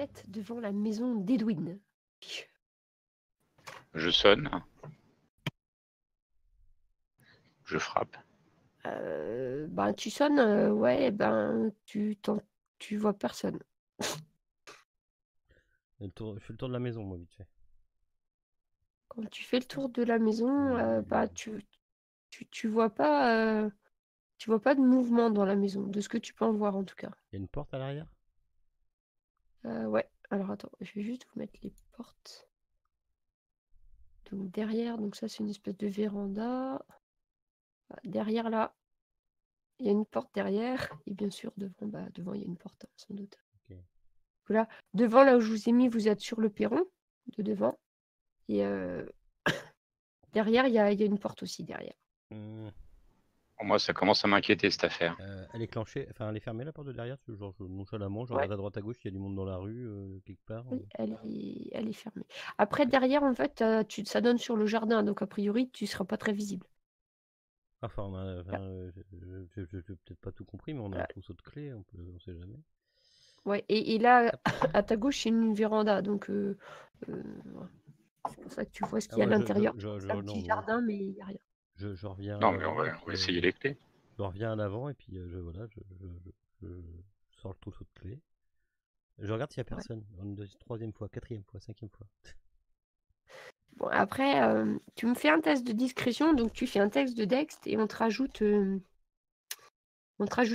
êtes devant la maison d'Edwin. Je sonne. Je frappe. Tu sonnes, tu vois personne. Je fais le tour de la maison, moi, vite fait. Quand tu fais le tour de la maison, tu vois pas de mouvement dans la maison, de ce que tu peux en voir en tout cas. Il y a une porte à l'arrière? Ouais, alors attends, je vais juste vous mettre les portes. Donc derrière, donc ça c'est une espèce de véranda. Derrière là, il y a une porte derrière. Et bien sûr, devant il y a une porte, sans doute. Ok. Voilà, devant là où je vous ai mis, vous êtes sur le perron de devant. Et derrière, il y a une porte aussi derrière. Pour moi, ça commence à m'inquiéter cette affaire. Elle est clenchée, enfin elle est fermée la porte de derrière, genre nonchalamment, je regarde à droite à gauche, il y a du monde dans la rue, quelque part. Oui, elle est fermée. Après, derrière, en fait, ça donne sur le jardin, donc a priori, tu ne seras pas très visible. Enfin, j'ai peut-être pas tout compris, mais on a un trousseau de clés, on sait jamais. Ouais, et là, à ta gauche, c'est une véranda, donc c'est pour ça que tu vois ce qu'il y a à l'intérieur. C'est un petit jardin, mais il n'y a rien. Je reviens. Non, mais on va essayer les clés. Je reviens à l'avant et puis je sors le trousseau de clés. Je regarde s'il n'y a personne. Une troisième fois, quatrième fois, cinquième fois. Bon, après, tu me fais un test de discrétion, donc tu fais un test de Dex et on te rajoute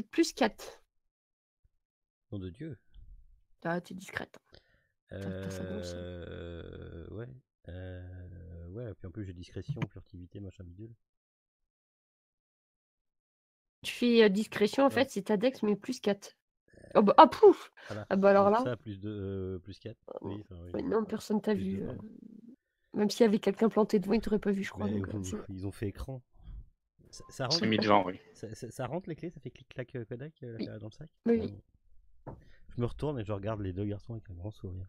plus 4. Nom de Dieu. Ah, t'es discrète. Ouais. Ouais, et puis en plus j'ai discrétion, furtivité, machin bidule. Tu fais discrétion, en fait, c'est ta Dex, mais plus 4. Oh bah, ah pouf Voilà. Ah bah alors là... Ça, plus 4. Oui, oui. Non, personne t'a vu. 2, même s'il y avait quelqu'un planté devant, il t'aurait pas vu, je crois. Donc, ils ont fait écran. Ça rentre. C'est mis devant, oui. Ça rentre les clés, ça fait clic-clac Kodak dans le sac. Oui. Je me retourne et je regarde les deux garçons avec un grand sourire.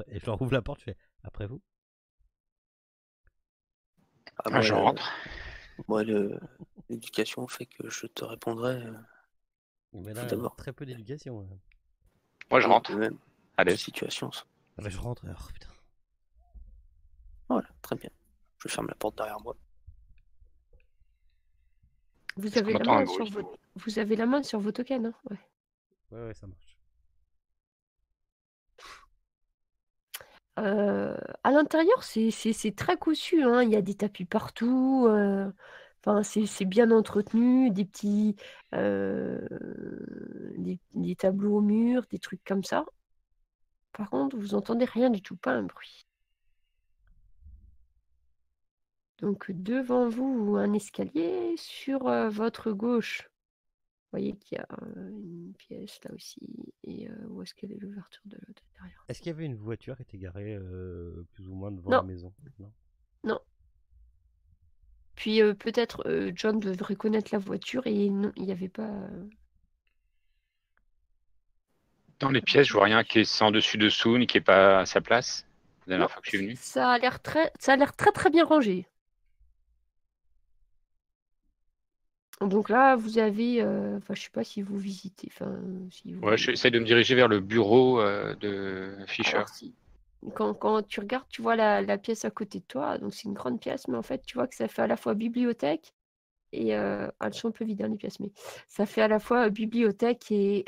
Et je leur ouvre la porte, je fais après vous. Je rentre. Moi, l'éducation fait que je te répondrai. Mais là, très peu d'éducation. Moi, je rentre. Même. Allez. Situation. Je rentre. Alors, putain. Voilà, très bien. Je ferme la porte derrière moi. Vous avez la main sur vos tokens, hein? Ouais. Ouais, ça marche. À l'intérieur, c'est très cousu, hein. Il y a des tapis partout. Enfin, c'est bien entretenu, des petits des tableaux au mur, des trucs comme ça. Par contre, vous entendez rien du tout, pas un bruit. Donc devant vous, un escalier. Sur votre gauche, vous voyez qu'il y a une pièce là aussi. Et où est-ce qu'elle est l'ouverture de derrière? Est-ce qu'il y avait une voiture qui était garée plus ou moins devant la maison? Non. Puis peut-être John devrait connaître la voiture et non, il n'y avait pas... Dans les pièces, je vois rien qui est sans dessus-dessous, ni qui n'est pas à sa place. La dernière fois que je suis venu. Ça a l'air très très bien rangé. Donc là, vous avez... je sais pas si vous visitez... Ouais, j'essaie de me diriger vers le bureau de Fisher. Alors, quand tu regardes, tu vois la pièce à côté de toi. Donc c'est une grande pièce, mais en fait, tu vois que ça fait à la fois bibliothèque et... elles sont un peu vides, hein, les pièces, mais ça fait à la fois bibliothèque et...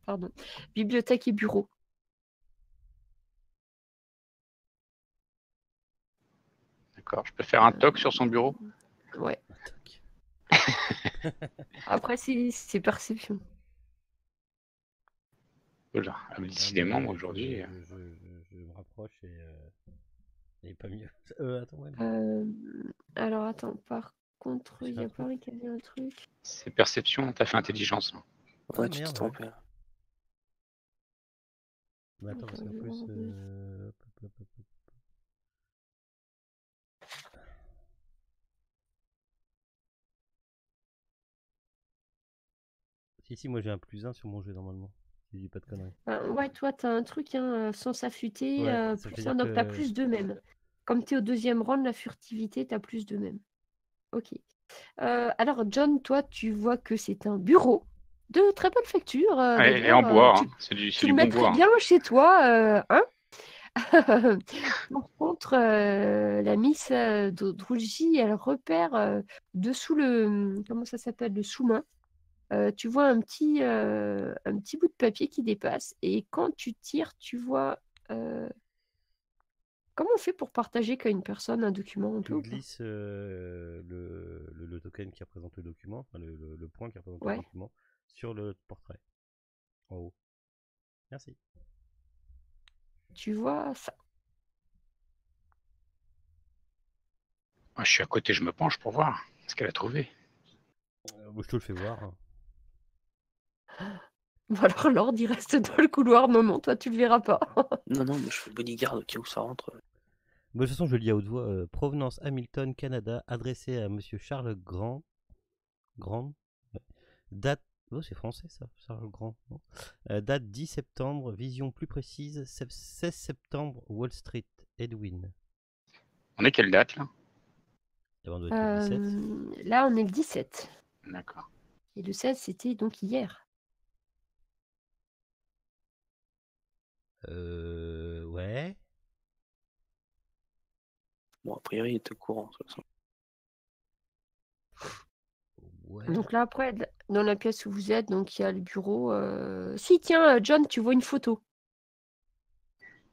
Pardon. Bibliothèque et bureau. D'accord. Je peux faire un toc sur son bureau? Ouais. Après, c'est perception. Voilà. Décidément, moi, aujourd'hui... Je me rapproche et pas mieux. Attends, ouais. Alors, attends, par contre, il n'y a pas qu'il y avait un truc. C'est perception, t'as fait intelligence. Ouais, tu t'es trompé. Mais attends, parce qu'en plus... Si, moi j'ai un +1 sur mon jeu normalement. Si je dis pas de conneries. Ouais, toi, t'as un truc, hein, sans affûter, +1, donc t'as +2 même. Comme t'es au deuxième round, la furtivité, t'as +2 même. Ok. Alors, John, toi, tu vois que c'est un bureau. De très bonne facture, Et en d'ailleurs, bois, tu hein. C'est tu le du bon mettrais bois, hein. bien chez toi, hein? Par contre, la Miss, Drulji, elle repère, dessous le, comment ça s'appelle? Le sous-main, tu vois un petit bout de papier qui dépasse et quand tu tires, tu vois, comment on fait pour partager qu'à une personne un document? On peut Tu ou pas? glisses le token qui représente le document, enfin, le point qui représente le Ouais, document, sur le portrait, en haut. Merci. tu vois ça. Moi, je suis à côté, je me penche pour voir ce qu'elle a trouvé. Je te le fais voir, hein. Ou alors l'ordi reste dans le couloir. Non, non, toi, tu le verras pas. Non, non, mais je fais bodyguard au cas où ça rentre. Bon, de toute façon, je le lis à haute voix. Provenance Hamilton, Canada, adressé à Monsieur Charles Grand. Grand. Ouais. Date. Oh, c'est français ça, Charles Grand. Non. Date 10 septembre, vision plus précise, 16 septembre, Wall Street, Edwin. On est quelle date là? On doit être le 17. Là, on est le 17. D'accord. Et le 16, c'était donc hier. Ouais. Bon, a priori, il est au courant, de toute façon. Ouais. Donc là, après, dans la pièce où vous êtes, donc il y a le bureau. Si, tiens, John, tu vois une photo.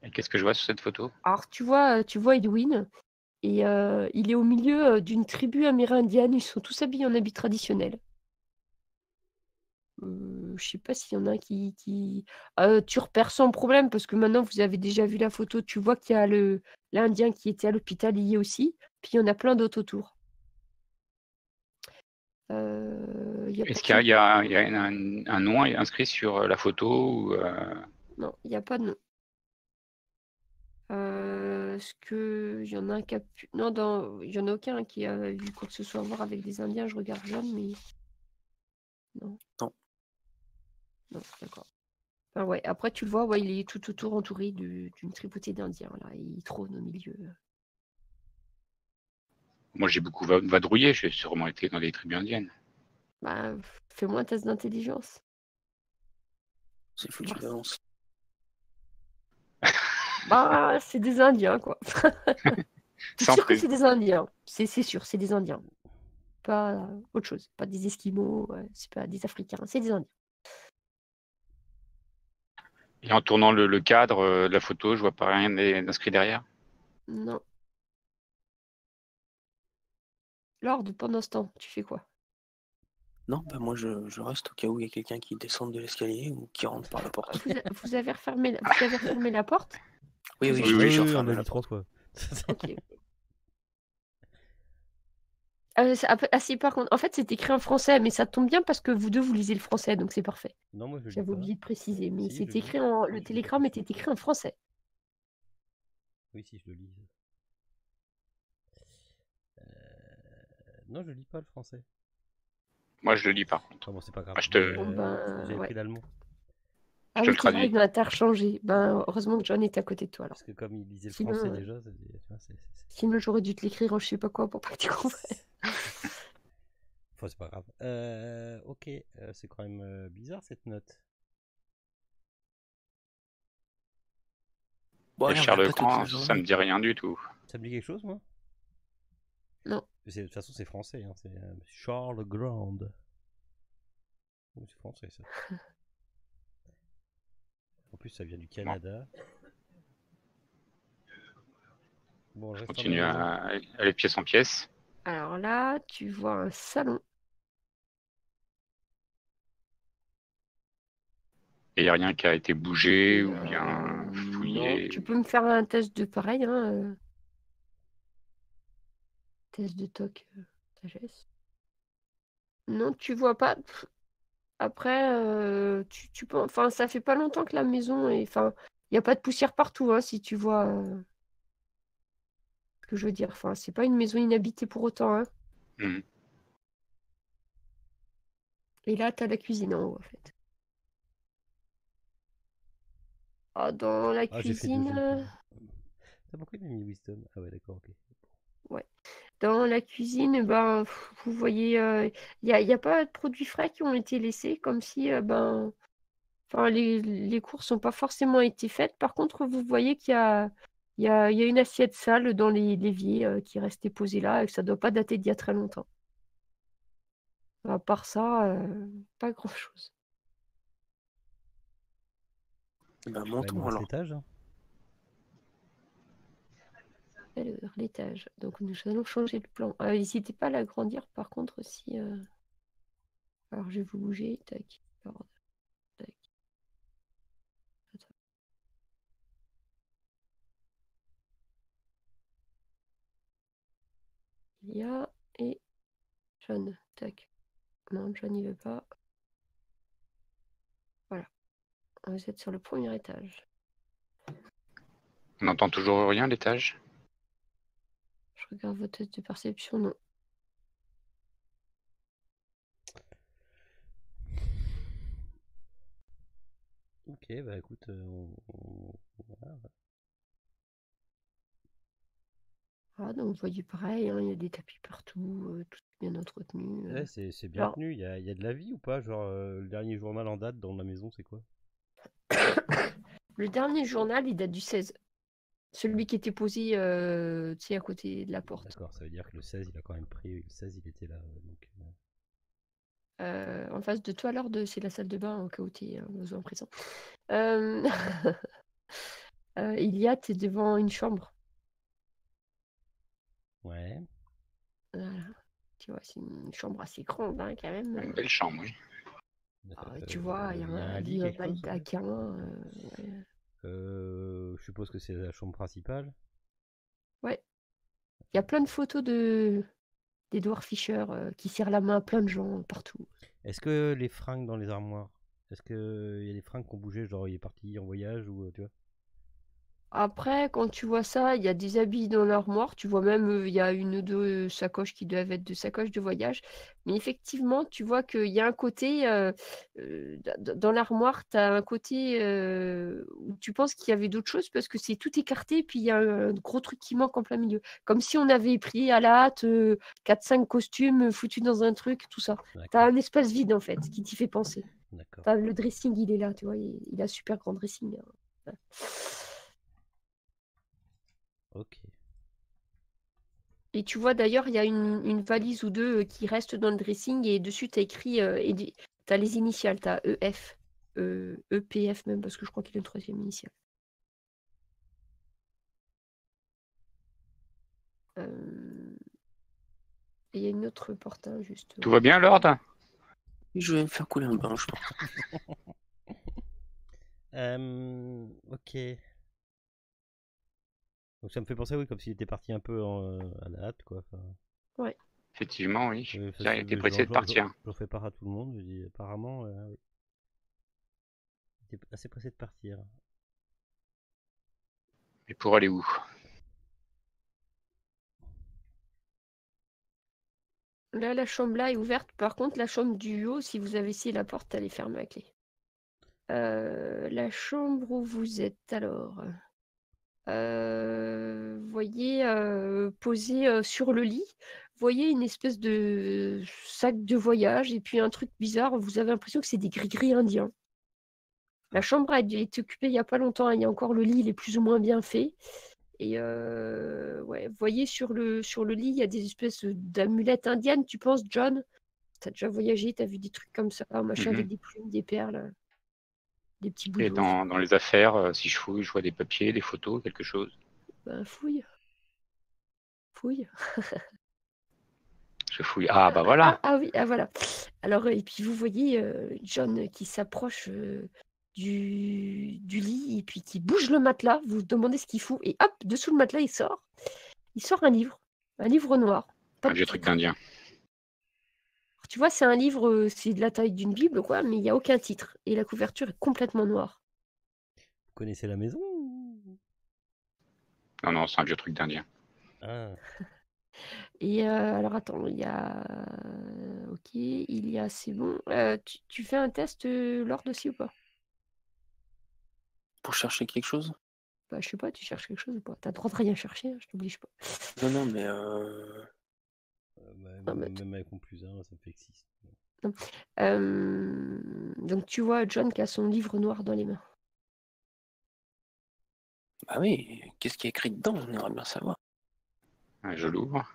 Et qu'est-ce que je vois sur cette photo? Alors, tu vois Edwin, et il est au milieu d'une tribu amérindienne. Ils sont tous habillés en habits traditionnels. Je sais pas s'il y en a un qui... tu repères sans problème, parce que maintenant, vous avez déjà vu la photo. Tu vois qu'il y a l'Indien qui était à l'hôpital lié aussi. Puis il y en a plein d'autres autour. Il y a Est-ce personne. qu'il y a un nom inscrit sur la photo ou, Non, il n'y a pas de nom. Est-ce que il y en a un qui a pu... Non, il y en a aucun qui a vu quoi que ce soit à voir avec des Indiens. Je regarde John, mais non. Non. Non, d'accord. Enfin, ouais. Après, tu le vois, ouais, il est tout autour entouré d'une tribauté d'Indiens là. Et il trône au milieu. Moi, j'ai beaucoup vadrouillé, j'ai sûrement été dans des tribus indiennes. Bah, fais-moi un test d'intelligence. C'est foutu Voir. d'avance. Bah, c'est des Indiens, quoi. T'es Sans sûr que prix. c'est des Indiens? C'est sûr, c'est des Indiens. Pas autre chose. Pas des Esquimaux, c'est pas des Africains, c'est des Indiens. Et en tournant le cadre de la photo, je vois pas rien d'inscrit derrière. Non. Lord, pendant ce temps, tu fais quoi? Non, bah moi je reste au cas où il y a quelqu'un qui descend de l'escalier ou qui rentre par la porte. Vous avez refermé la porte? Oui, Vous oui, avez- Oui, j'ai on refermé l'a la dit 3 porte. fois. Ok. Si, par contre, en fait, c'est écrit en français, mais ça tombe bien parce que vous deux, vous lisez le français, donc c'est parfait. Non, moi je lis J'avais pas. oublié de préciser, mais Si, c'est je lis. écrit Je le lis pas télégramme français. était écrit en français. Oui, si, je le lis. Non, je lis pas le français. Moi, je le lis par contre. Enfin bon, c'est pas grave. Moi, je Bon, ben, J'avais ouais. pris l'allemand. Ah te oui, le c'est vrai, traduis. il m'a interchangé. Ben, heureusement que John était à côté de toi, alors. Parce que comme il lisait le Sinon, français déjà, tu vois, Sinon, j'aurais dû te l'écrire en je sais pas quoi pour pas que tu comprennes. Enfin, c'est pas grave. Ok, c'est quand même bizarre cette note. Bon, Et allez, on l'a Charles pas toute la Grand, ça me journée. dit rien du tout. Ça me dit quelque chose, moi? Non. De toute façon, c'est français, hein, c'est Charles Grand. Oh, c'est français ça. En plus, ça vient du Bon, Canada. Bon, je reste dans la continue maison. à aller de pièce en pièce. Alors là, tu vois un salon. Et il n'y a rien qui a été bougé Et, ou bien non, fouillé. tu peux me faire un test de pareil, hein, test de toc, sagesse. Non, tu vois pas. Après, tu peux. Enfin, ça fait pas longtemps que la maison est. Enfin, il n'y a pas de poussière partout, hein, si tu vois ce que je veux dire. Enfin, c'est pas une maison inhabitée pour autant, hein. Mhm. Et là, t'as la cuisine en haut, en fait. Ah, dans la Ah, j'ai fait 2 jets. cuisine. Pourquoi il m'a mis Wisdom? Ah ouais, d'accord, ok. Ouais. Dans la cuisine, ben, vous voyez, il y a pas de produits frais qui ont été laissés, comme si, enfin, les courses n'ont pas forcément été faites. Par contre, vous voyez qu'il y a une assiette sale dans l'évier qui est restée posée là et que ça doit pas dater d'il y a très longtemps. À part ça, pas grand-chose. Bah, Ouais, il me montons reste alors. l'étage. Hein. Alors, l'étage. Donc, nous allons changer le plan. N'hésitez pas à l'agrandir, par contre, si... Alors, je vais vous bouger. Tac. Pardon. Tac. Attends. Il y a... Et... John. Tac. Non, John, il veut pas. Voilà. Vous êtes sur le premier étage. On n'entend toujours rien à l'étage. Je regarde votre test de perception. Non. Ok, bah écoute, voilà. Ah, donc, vous voyez pareil, hein, il y a des tapis partout, tout est bien entretenu. Ouais, c'est bien Alors, tenu. Il y a de la vie ou pas? Genre, le dernier journal en date dans la maison, c'est quoi? le dernier journal, il date du 16. Celui qui était posé, tu sais, à côté de la porte. D'accord, ça veut dire que le 16, il a quand même pris. Le 16, il était là. Donc, En face de toi, alors, c'est la salle de bain au cas où tu es besoin présent. Euh, t'es devant une chambre. ouais. Voilà. Tu vois, c'est une chambre assez grande, hein, quand même. Une belle chambre, oui. Tu vois, il y a Il y a un un lit, lit, un quelque chose? baldaquin. Ouais. Je suppose que c'est la chambre principale. Ouais. Il y a plein de photos d'Edward Fisher qui serre la main à plein de gens partout. Est-ce que les fringues dans les armoires, est-ce qu'il y a des fringues qui ont bougé, genre il est parti en voyage ou tu vois? Après, quand tu vois ça, il y a des habits dans l'armoire. Tu vois même, il y a une ou deux sacoches qui doivent être de sacoches de voyage. Mais effectivement, tu vois qu'il y a un côté, dans l'armoire, tu as un côté où tu penses qu'il y avait d'autres choses parce que c'est tout écarté, puis il y a un gros truc qui manque en plein milieu. Comme si on avait pris à la hâte 4-5 costumes foutus dans un truc, tout ça. Tu as D'accord, un espace vide, en fait, qui t'y fait penser. d'accord. Enfin, le dressing, il est là, tu vois, il a un super grand dressing. Hein. Ouais. Ok. Et tu vois d'ailleurs, il y a une valise ou deux qui restent dans le dressing et dessus, tu as écrit, tu as les initiales, tu as EF, EPF même, parce que je crois qu'il est le troisième initial. Et il y a une autre porte, hein, juste. Tout va bien, Lord? Je vais me faire couler un bain, je pense. Ok. Donc ça me fait penser, oui, comme s'il était parti un peu à la hâte, quoi. Enfin, Ouais. Effectivement, oui. ça, Il était pressé de partir. j'en fais part à tout le monde. Je dis, apparemment, oui. Il était assez pressé de partir. Mais pour aller où? Là, la chambre là est ouverte. Par contre, la chambre du haut, si vous avez essayé la porte, elle est fermée à clé. La chambre où vous êtes, alors. Voyez, posé sur le lit, voyez une espèce de sac de voyage et puis un truc bizarre, vous avez l'impression que c'est des gris-gris indiens. La chambre a été occupée il n'y a pas longtemps, hein, il y a encore le lit, il est plus ou moins bien fait. Et ouais, voyez sur le lit, il y a des espèces d'amulettes indiennes, tu penses, John? T'as déjà voyagé, t'as vu des trucs comme ça, machin, avec des plumes, des perles, des petits bouts Et d'os. dans les affaires, si je fouille, je vois des papiers, des photos, quelque chose. Ben, fouille. Fouille. Je fouille. Ah, bah voilà. Oui, voilà. Alors, et puis vous voyez John qui s'approche du lit et puis qui bouge le matelas. Vous vous demandez ce qu'il fout. Et hop, dessous le matelas, il sort. Il sort un livre noir. Pas Un de vieux truc titre. d'Indien. Alors, tu vois, c'est un livre, c'est de la taille d'une Bible, quoi, mais il n'y a aucun titre. Et la couverture est complètement noire. Vous connaissez la maison? Non, non, c'est un vieux truc d'Indien. Ah. Et alors, attends, il y a... Ok, il y a... C'est bon. Tu fais un test, Lord, aussi ou pas? Pour chercher quelque chose? Bah, je sais pas, tu cherches quelque chose ou pas? T'as le droit de rien chercher, hein, je t'oblige pas. Non, non, mais Non, mais Même avec mon plus 1, ça me fait 6. donc tu vois John qui a son livre noir dans les mains. Bah oui, qu'est-ce qui est écrit dedans? On aimerait bien savoir. Je l'ouvre.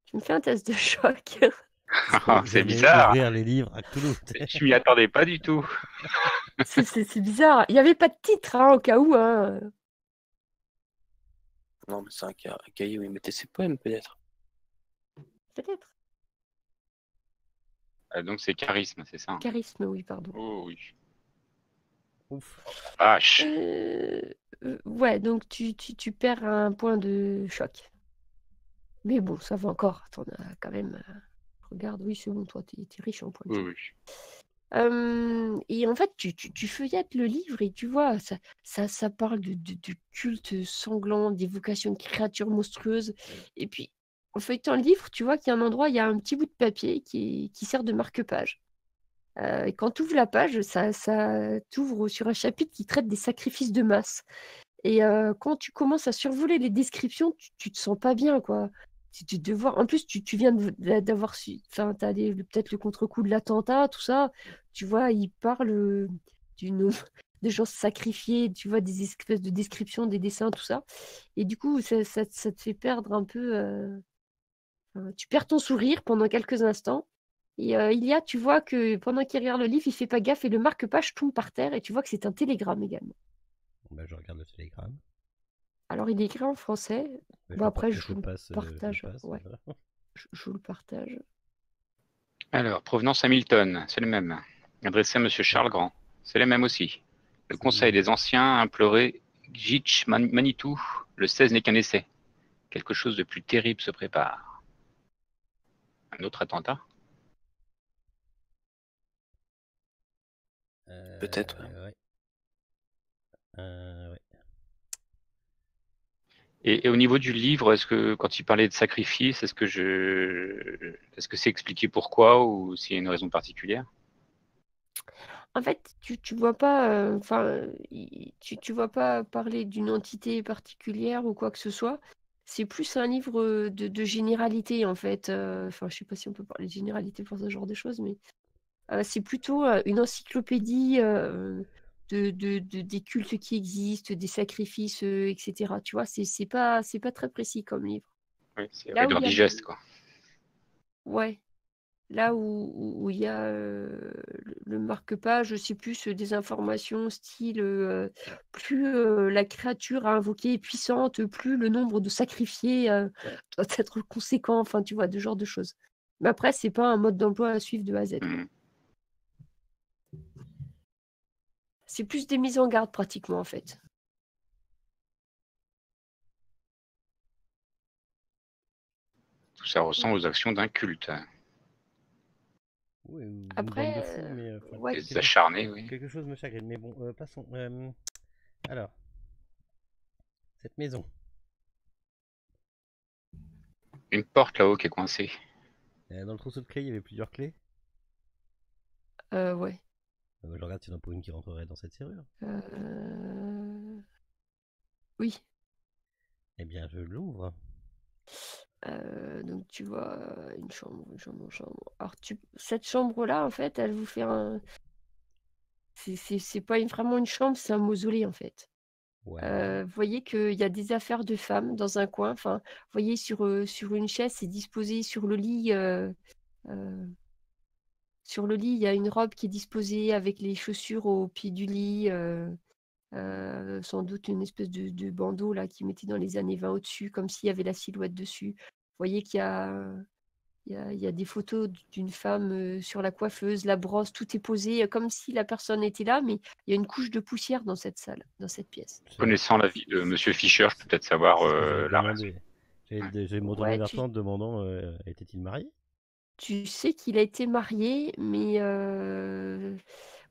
Tu me fais un test de choc. C'est bizarre. Ouvrir les livres à Cthulhu. Je m'y attendais pas du tout. C'est bizarre. Il n'y avait pas de titre, hein, au cas où. Hein. Non, mais c'est un cahier où il mettait ses poèmes, peut-être. Peut-être. Donc c'est charisme, c'est ça? Charisme, oui, pardon. Oh oui. Ouf. Vache. Ouais, donc tu perds un point de choc. Mais bon, ça va encore. T'en as quand même. Regarde, oui, c'est bon, toi, t'es riche en points de Oui, choc. oui. Et en fait, tu feuillettes le livre et tu vois, ça parle de culte sanglant, d'évocation de créatures monstrueuses. Et puis, en feuilletant le livre, tu vois qu'il y a un endroit, il y a un petit bout de papier qui sert de marque-page. Et quand tu ouvres la page, ça t'ouvre sur un chapitre qui traite des sacrifices de masse. Et quand tu commences à survoler les descriptions, tu te sens pas bien, quoi. De voir. En plus, tu viens d'avoir su. Enfin, t'as peut-être le contre-coup de l'attentat, tout ça. Tu vois, il parle du nombre de gens sacrifiés, tu vois, des espèces de descriptions, des dessins, tout ça. Et du coup, ça te fait perdre un peu. Tu perds ton sourire pendant quelques instants. Et tu vois que pendant qu'il regarde le livre, il fait pas gaffe et le marque-page tombe par terre. Et tu vois que c'est un télégramme également. Bah, je regarde le télégramme. Alors, il est écrit en français. Bon, après, je vous le partage. Ouais, Voilà. je vous le partage. Alors, provenance Hamilton, c'est le même. Adressé à Monsieur Charles Grand, c'est le même aussi. Le Conseil des Anciens a imploré Gitch Manitou. Le 16 n'est qu'un essai. Quelque chose de plus terrible se prépare. Un autre attentat? Peut-être. Ouais. Ouais. Et au niveau du livre, est-ce que quand il parlait de sacrifice, est-ce que c'est expliqué pourquoi ou s'il y a une raison particulière? En fait, tu vois pas, tu vois pas parler d'une entité particulière ou quoi que ce soit. C'est plus un livre de généralité, en fait. Enfin, je sais pas si on peut parler de généralité pour ce genre de choses, mais c'est plutôt une encyclopédie des cultes qui existent, des sacrifices, etc. Tu vois, c'est pas très précis comme livre. Oui, c'est Là où Reader il y a, Digest, quoi. ouais, là où il y a le marque-page, c'est plus des informations style plus la créature à invoquer est puissante, plus le nombre de sacrifiés doit être conséquent, enfin tu vois, de genre de choses. Mais après, c'est pas un mode d'emploi à suivre de A à Z, quoi. Mhm. C'est plus des mises en garde pratiquement en fait. Tout ça ressemble aux actions d'un culte. Oui, une Après, bande de fous, mais ouais. Des acharnés, oui. quelque chose me chagrine. Mais bon, passons. Alors, cette maison. Une porte là-haut qui est coincée. Dans le trousseau de clés, il y avait plusieurs clés. Ouais. Je regarde s'il y en a pas une qui rentrerait dans cette serrure. Oui. Eh bien, je l'ouvre. Donc tu vois une chambre. Alors cette chambre-là, en fait, elle vous fait un. C'est pas vraiment une chambre, c'est un mausolée en fait. Ouais. Vous voyez qu'il y a des affaires de femmes dans un coin. Enfin, vous voyez sur une chaise, c'est disposé sur le lit. Sur le lit, il y a une robe qui est disposée avec les chaussures au pied du lit. Sans doute une espèce de bandeau là qui mettait dans les années 20 au-dessus, comme s'il y avait la silhouette dessus. Vous voyez qu'il y a, il y a des photos d'une femme sur la coiffeuse, la brosse, tout est posé comme si la personne était là, mais il y a une couche de poussière dans cette salle, dans cette pièce. Connaissant la vie de Monsieur Fischer, je peux peut-être savoir C'est ce que j'allais la raison. demander. J'ai me retourné Ouais, vers toi en te demandant était-il marié? tu sais qu'il a été marié, mais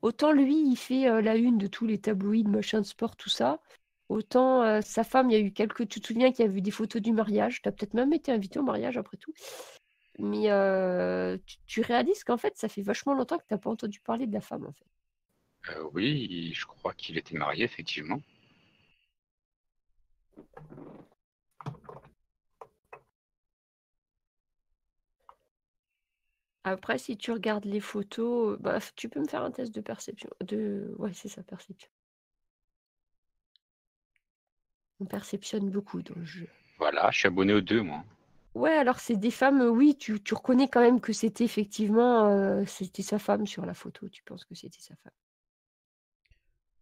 autant lui, il fait la une de tous les tabloïds, machin de sport, tout ça. Autant sa femme, il y a eu quelques. Tu te souviens qu'il y a eu des photos du mariage. Tu as peut-être même été invité au mariage après tout. Mais tu réalises qu'en fait, ça fait vachement longtemps que tu n'as pas entendu parler de la femme, en fait. Oui, je crois qu'il était marié, effectivement. Après, si tu regardes les photos, bah, tu peux me faire un test de perception. Ouais, c'est ça, perception. On perceptionne beaucoup dans le jeu. Voilà, je suis abonné aux deux, moi. Ouais, alors c'est des femmes, oui, tu reconnais quand même que c'était effectivement, c'était sa femme sur la photo. Tu penses que c'était sa femme.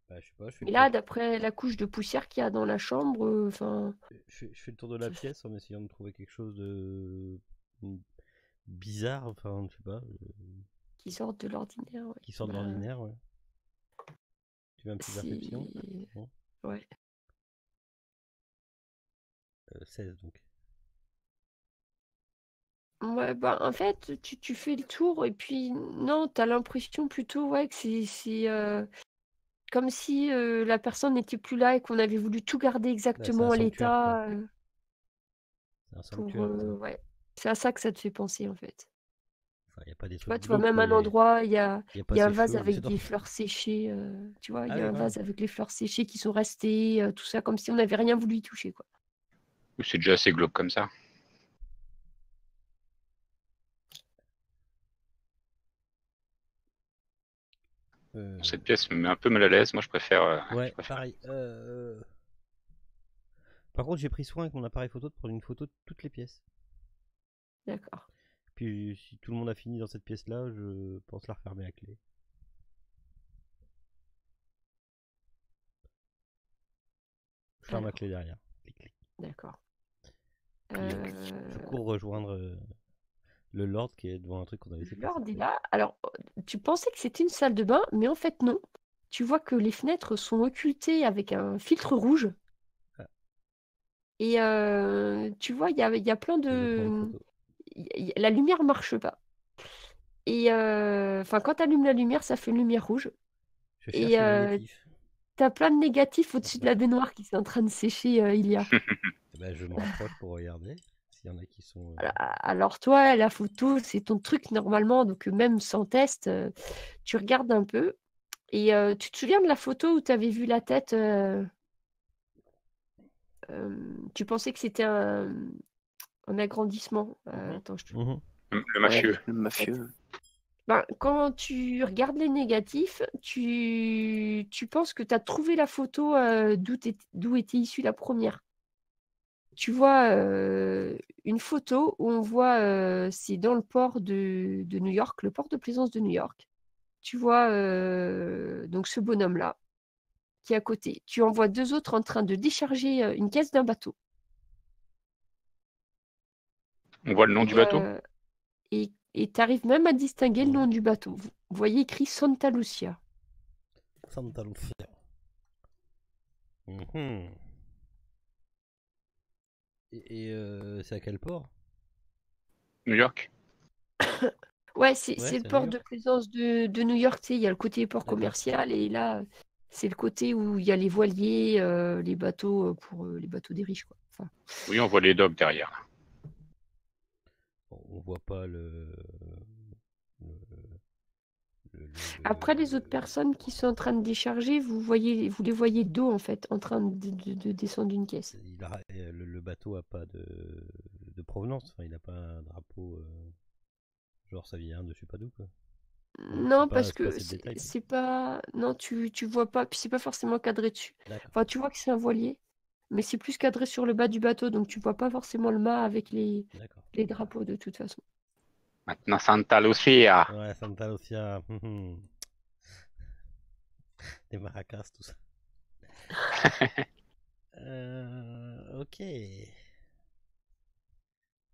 Bah, je sais pas, je fais Mais le là, tour, d'après la couche de poussière qu'il y a dans la chambre, enfin, je fais le tour de la pièce en essayant de trouver quelque chose de bizarre, enfin, je sais pas, qui sortent de l'ordinaire. Ouais. qui sort de Bah, l'ordinaire, ouais. Tu veux un petit perception? c'est... Bon, Ouais. 16 donc. Ouais, bah, en fait, tu fais le tour et puis non, t'as l'impression plutôt ouais, que c'est comme si la personne n'était plus là et qu'on avait voulu tout garder Ouais, c'est un exactement à sanctuaire, quoi. l'état C'est un pour sanctuaire, quoi. ouais. C'est à ça que ça te fait penser en fait. Enfin, y a pas des Tu trucs vois, tu vois glauques, même quoi. un endroit, Y a il pas y a un ses vase cheveux avec dedans. des fleurs séchées, tu vois, il Ah y a oui, un quand même. vase avec les fleurs séchées qui sont restées, tout ça, comme si on n'avait rien voulu y toucher, quoi. C'est déjà assez glauque comme ça. Cette pièce me met un peu mal à l'aise. Moi, je préfère. Ouais, pareil. Par contre, j'ai pris soin avec mon appareil photo de prendre une photo de toutes les pièces. D'accord. Puis, si tout le monde a fini dans cette pièce-là, je pense la refermer à clé. Je ferme la Alors, clé derrière. Clic, clic. d'accord. Puis, je cours rejoindre le Lord qui est devant un truc qu'on a laissé passer. Lord est là. Alors, tu pensais que c'était une salle de bain, mais en fait, non. Tu vois que les fenêtres sont occultées avec un filtre rouge. Ah. Et tu vois, il y a plein Je veux prendre une de... photo. La lumière marche pas. Et enfin, quand tu allumes la lumière, ça fait une lumière rouge. Je cherche Et les négatifs. tu as plein de négatifs au-dessus de la baignoire qui est en train de sécher, Ilia. Eh ben, je me rapproche pour regarder s'il y en a qui sont. Alors toi, la photo, c'est ton truc normalement, donc même sans test, tu regardes un peu. Et tu te souviens de la photo où tu avais vu la tête tu pensais que c'était un agrandissement. Attends, Le mafieux. Le mafieux. Ben, quand tu regardes les négatifs, tu penses que tu as trouvé la photo d'où était issue la première. Tu vois une photo où on voit, c'est dans le port de New York, le port de plaisance de New York. Tu vois donc ce bonhomme-là qui est à côté. Tu en vois deux autres en train de décharger une caisse d'un bateau. On voit le nom du bateau. Et tu arrives même à distinguer le nom du bateau. Vous voyez écrit Santa Lucia. Santa Lucia. Mhm. Et c'est à quel port? New York. Ouais, c'est Ouais, le c'est à port New de York. plaisance de New York. Tu sais, il y a le côté port D'accord. commercial et là, c'est le côté où il y a les voiliers, les bateaux pour les bateaux des riches, quoi. Enfin, Oui, on voit les docks derrière. Bon, on voit pas après, les autres personnes qui sont en train de décharger, vous les voyez dos en fait, en train de descendre une caisse. le bateau a pas de provenance. Enfin, il a pas un drapeau. Genre ça vient de je sais pas d'où quoi. Non, c'est parce pas que assez de détails, quoi. c'est pas. Non, tu vois pas, puis c'est pas forcément cadré dessus. D'accord. Enfin, tu vois que c'est un voilier, mais c'est plus cadré sur le bas du bateau, donc tu vois pas forcément le mât avec les D'accord. drapeaux de toute façon. Maintenant, Santa Lucia. Ouais, Santa Lucia. Des maracas, tout ça. Ok.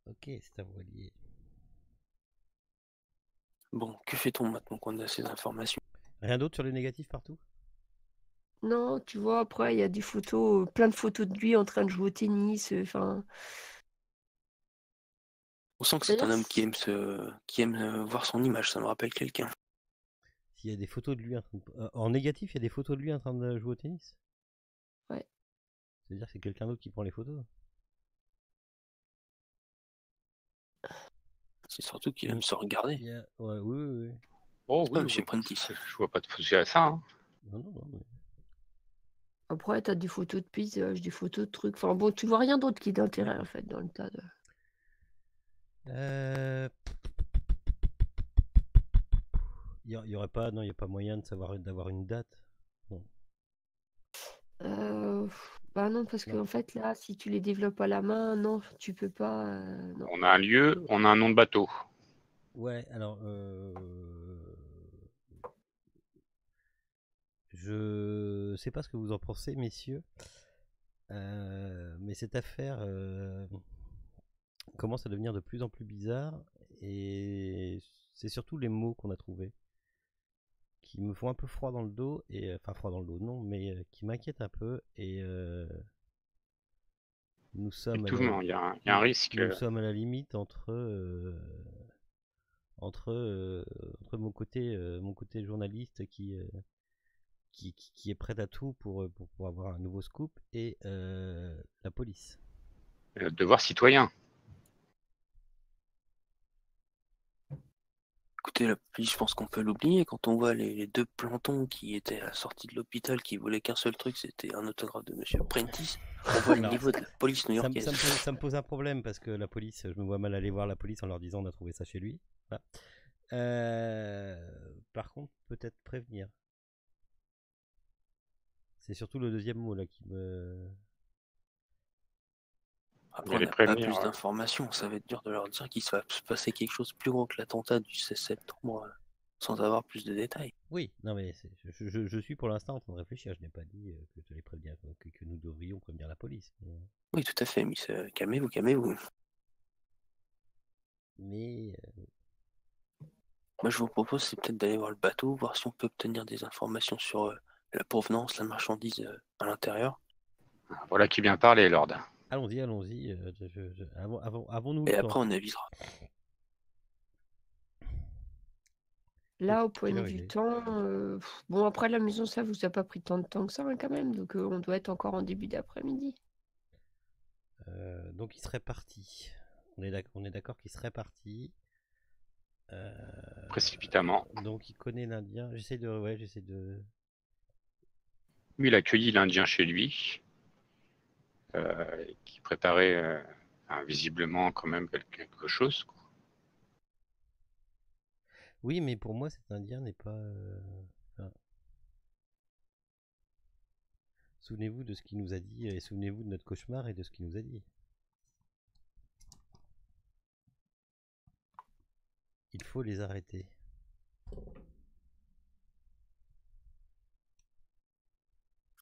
Ok, c'est un voilier. Bon, que fait-on maintenant qu'on a ces informations? Rien d'autre sur les négatifs partout? Non, tu vois, après, il y a des photos, plein de photos de lui en train de jouer au tennis. Enfin, On sent que c'est un d'ailleurs, homme qui aime voir son image, ça me rappelle quelqu'un. S'il y a des photos de lui en négatif, il y a des photos de lui en train de jouer au tennis? Ouais. C'est-à-dire que c'est quelqu'un d'autre qui prend les photos? C'est surtout qu'il aime se regarder. Ouais, oui. Oh oui, Monsieur Prentice. je vois pas de souci à ça. Hein. Non. Après, t'as des photos de paysages, des photos de trucs. Enfin, bon, tu vois rien d'autre qui est d'intérêt en fait dans le tas de. Il y aurait pas, non, il y a pas moyen de savoir d'avoir une date. Non. Bah non, parce Non. qu'en fait, là, si tu les développes à la main, non, tu peux pas. Non. On a un lieu, on a un nom de bateau. Ouais, alors je sais pas ce que vous en pensez, messieurs, mais cette affaire commence à devenir de plus en plus bizarre et c'est surtout les mots qu'on a trouvés qui me font un peu froid dans le dos et enfin froid dans le dos non, mais qui m'inquiètent un peu et nous sommes à la, Effectivement, il y a un risque. nous sommes à la limite entre mon côté journaliste qui est prêt à tout pour avoir un nouveau scoop et la police. Devoir citoyen. Écoutez, la police, je pense qu'on peut l'oublier quand on voit les deux plantons qui étaient à la sortie de l'hôpital qui voulaient qu'un seul truc, c'était un autographe de Monsieur Prentice. On voit le Alors, niveau de la police new-yorkaise. ça me pose un problème parce que la police, je me vois mal aller voir la police en leur disant on a trouvé ça chez lui. Voilà. Par contre, peut-être prévenir. C'est surtout le deuxième mot là qui me. Après, on les n'a pas prévenir, plus ouais. d'informations. Ça va être dur de leur dire qu'il va se passer quelque chose de plus gros que l'attentat du 16 septembre sans avoir plus de détails. Oui, non mais je suis pour l'instant en train de réfléchir. Je n'ai pas dit que je les prévenir, que nous devrions prévenir la police. Oui, tout à fait, mais calmez-vous, calmez-vous. Mais Moi, je vous propose, c'est peut-être d'aller voir le bateau, voir si on peut obtenir des informations sur la provenance, la marchandise à l'intérieur. Voilà qui vient parler, Lord. allons-y. Avons-nous Et le après, temps? on avisera. Là, au point Quelle de heure il vue est? temps, bon, après la maison, ça vous a pas pris tant de temps que ça hein, quand même, donc on doit être encore en début d'après-midi. Donc il serait parti. On est d'accord qu'il serait parti. Précipitamment. Donc il connaît l'Indien. J'essaie de. Lui, il a accueilli l'Indien chez lui, qui préparait visiblement quand même quelque chose. Oui, mais pour moi cet Indien n'est pas. Enfin, souvenez-vous de ce qu'il nous a dit et souvenez-vous de notre cauchemar et de ce qu'il nous a dit. Il faut les arrêter.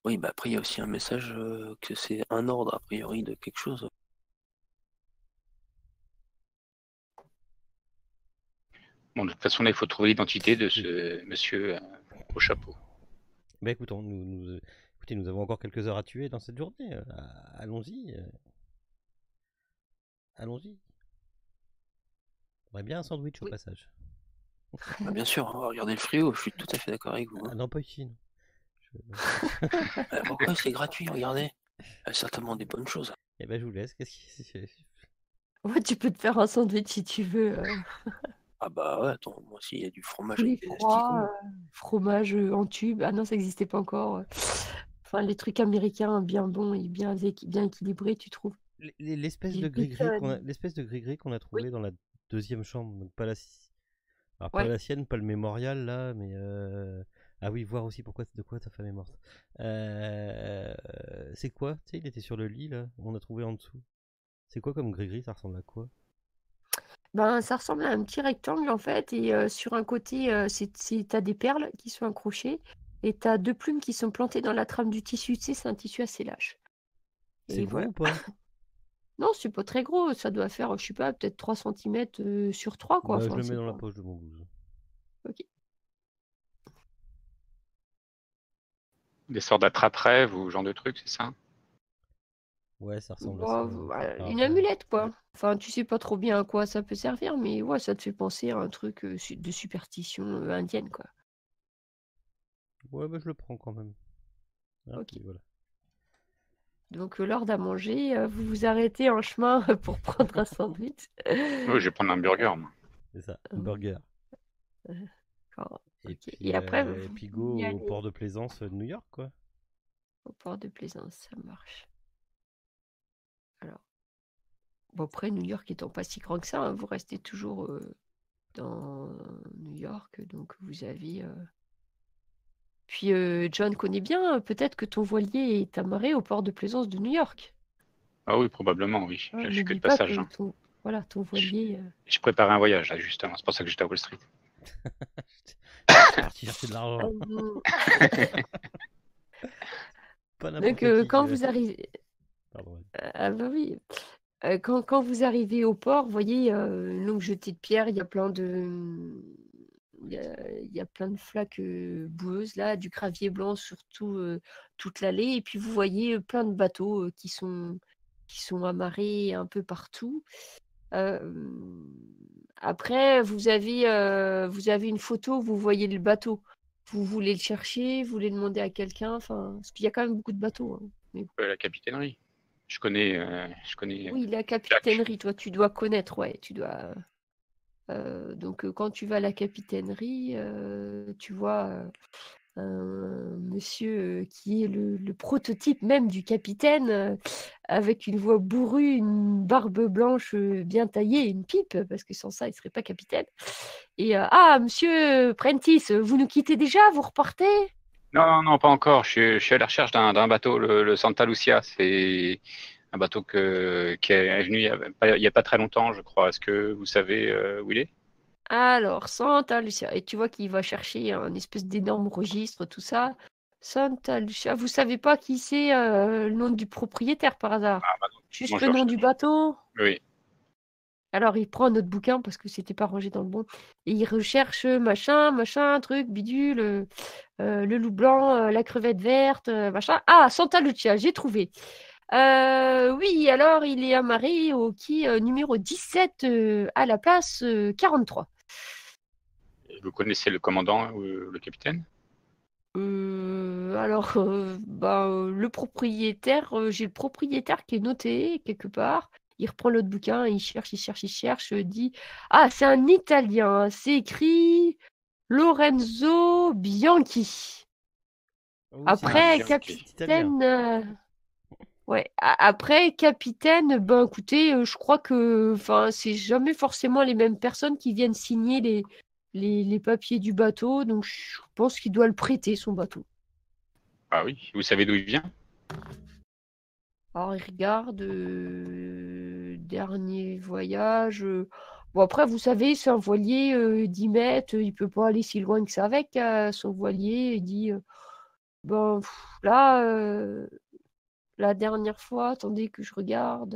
Oui, bah après, il y a aussi un message que c'est un ordre, a priori, de quelque chose. Bon, de toute façon, là, il faut trouver l'identité de ce monsieur au chapeau. Bah écoutons, écoutez, nous avons encore quelques heures à tuer dans cette journée. Allons-y. Allons-y. On aurait bien un sandwich au Oui. passage. Bah, bien sûr, on va regarder le frigo, je suis tout à fait d'accord avec vous. Ah, non, pas ici. Non. Pourquoi c'est gratuit, regardez. Il y a certainement des bonnes choses. Eh ben je vous laisse. Qu'est-ce qui. Ouais, tu peux te faire un sandwich si tu veux. Ah bah ouais, attends, moi s'il y a du fromage Poulet avec des froid, asticots. fromage en tube. Ah non, ça n'existait pas encore. Enfin, les trucs américains bien bons et bien équilibrés, tu trouves. L'espèce Du de gris-gris bacon. qu'on a Oui, trouvé dans la deuxième chambre, donc pas la alors pas ouais. la sienne, pas le mémorial là, mais ah oui, voir aussi de quoi ta femme est morte. C'est quoi? Tu sais, il était sur le lit là, on a trouvé en dessous. C'est quoi comme gris-gris? Ça ressemble à quoi? Ben, ça ressemble à un petit rectangle en fait, et sur un côté, t'as des perles qui sont accrochées, et t'as deux plumes qui sont plantées dans la trame du tissu. Tu sais, c'est un tissu assez lâche. C'est Et gros voilà. ou pas? Non, c'est pas très gros, ça doit faire, je sais pas, peut-être 3 cm sur 3 quoi. Bah je Enfin, le mets c'est dans la pas. poche de mon blouse. Ok. Des sortes d'attrape-rêves ou genre de trucs, c'est ça? Ouais, ça ressemble à ça. Bah, voilà, Alors une après, amulette quoi. Enfin, tu sais pas trop bien à quoi ça peut servir, mais ouais, ça te fait penser à un truc de superstition indienne quoi. ouais, bah je le prends quand même. Hein, Ok. puis voilà. Donc, l'heure d'à manger, vous vous arrêtez en chemin pour prendre un sandwich. Oui, je vais prendre un burger, moi. C'est ça, un Mmh. burger. D'accord. Et OK, puis, et après et puis vous y go au allez port de Plaisance de New York, quoi. au port de Plaisance, ça marche. Alors, bon après New York étant pas si grand que ça, hein, vous restez toujours, dans New York. Donc vous avez. Puis John connaît bien. Peut-être que ton voilier est amarré au port de plaisance de New York. Ah oui, probablement, oui. Hein, Je suis que de n'oublie pas passage. que Hein. ton voilier. Je préparais un voyage, là, justement. C'est pour ça que j'étais à Wall Street. Je suis parti chercher de l'argent. Pas n'importe Donc qui. quand vous arrivez. Pardon. Ah bah oui. Quand vous arrivez au port, vous voyez une longue jetée de pierres, il y a plein de. Il y a plein de flaques boueuses, là, du gravier blanc sur toute l'allée. Et puis vous voyez plein de bateaux qui sont amarrés un peu partout. Après, vous avez une photo, vous voyez le bateau. Vous voulez le chercher, vous voulez demander à quelqu'un, parce qu'il y a quand même beaucoup de bateaux. Hein. La capitainerie. Je connais. Oui, la capitainerie, toi, tu dois connaître, ouais, tu dois. Donc, quand tu vas à la capitainerie, tu vois un monsieur qui est le prototype même du capitaine, avec une voix bourrue, une barbe blanche bien taillée, et une pipe, parce que sans ça, il ne serait pas capitaine. Et ah, monsieur Prentice, vous nous quittez déjà, vous repartez? Non, pas encore. Je suis à la recherche d'un bateau, le Santa Lucia. C'est un bateau qui est venu il y a pas très longtemps, je crois. Est-ce que vous savez où il est? Alors, Santa Lucia, et tu vois qu'il va chercher un espèce d'énorme registre, tout ça. Santa Lucia, vous savez pas qui c'est le nom du propriétaire par hasard? Ah, bah non, Juste moi, je le le nom du recherche. bateau? Oui. Alors, il prend un autre bouquin parce que c'était pas rangé dans le bon. Et il recherche machin, truc, bidule, le loup blanc, la crevette verte, machin. Ah, Santa Lucia, j'ai trouvé. Oui, alors il est amarré au quai numéro 17 à la place 43. Vous connaissez le commandant ou le capitaine? Alors, le propriétaire, j'ai le propriétaire qui est noté quelque part. Il reprend l'autre bouquin, il cherche, dit ah, c'est un Italien, c'est écrit Lorenzo Bianchi. Oh, Après, Bianchi. capitaine. Ouais, après, capitaine, ben écoutez, je crois que c'est jamais forcément les mêmes personnes qui viennent signer les papiers du bateau, donc je pense qu'il doit le prêter, son bateau. Ah oui. Vous savez d'où il vient? Alors, il regarde, dernier voyage. Bon, après, vous savez, c'est un voilier 10 mètres, il peut pas aller si loin que ça avec son voilier. Il dit, ben, là, la dernière fois, attendez que je regarde.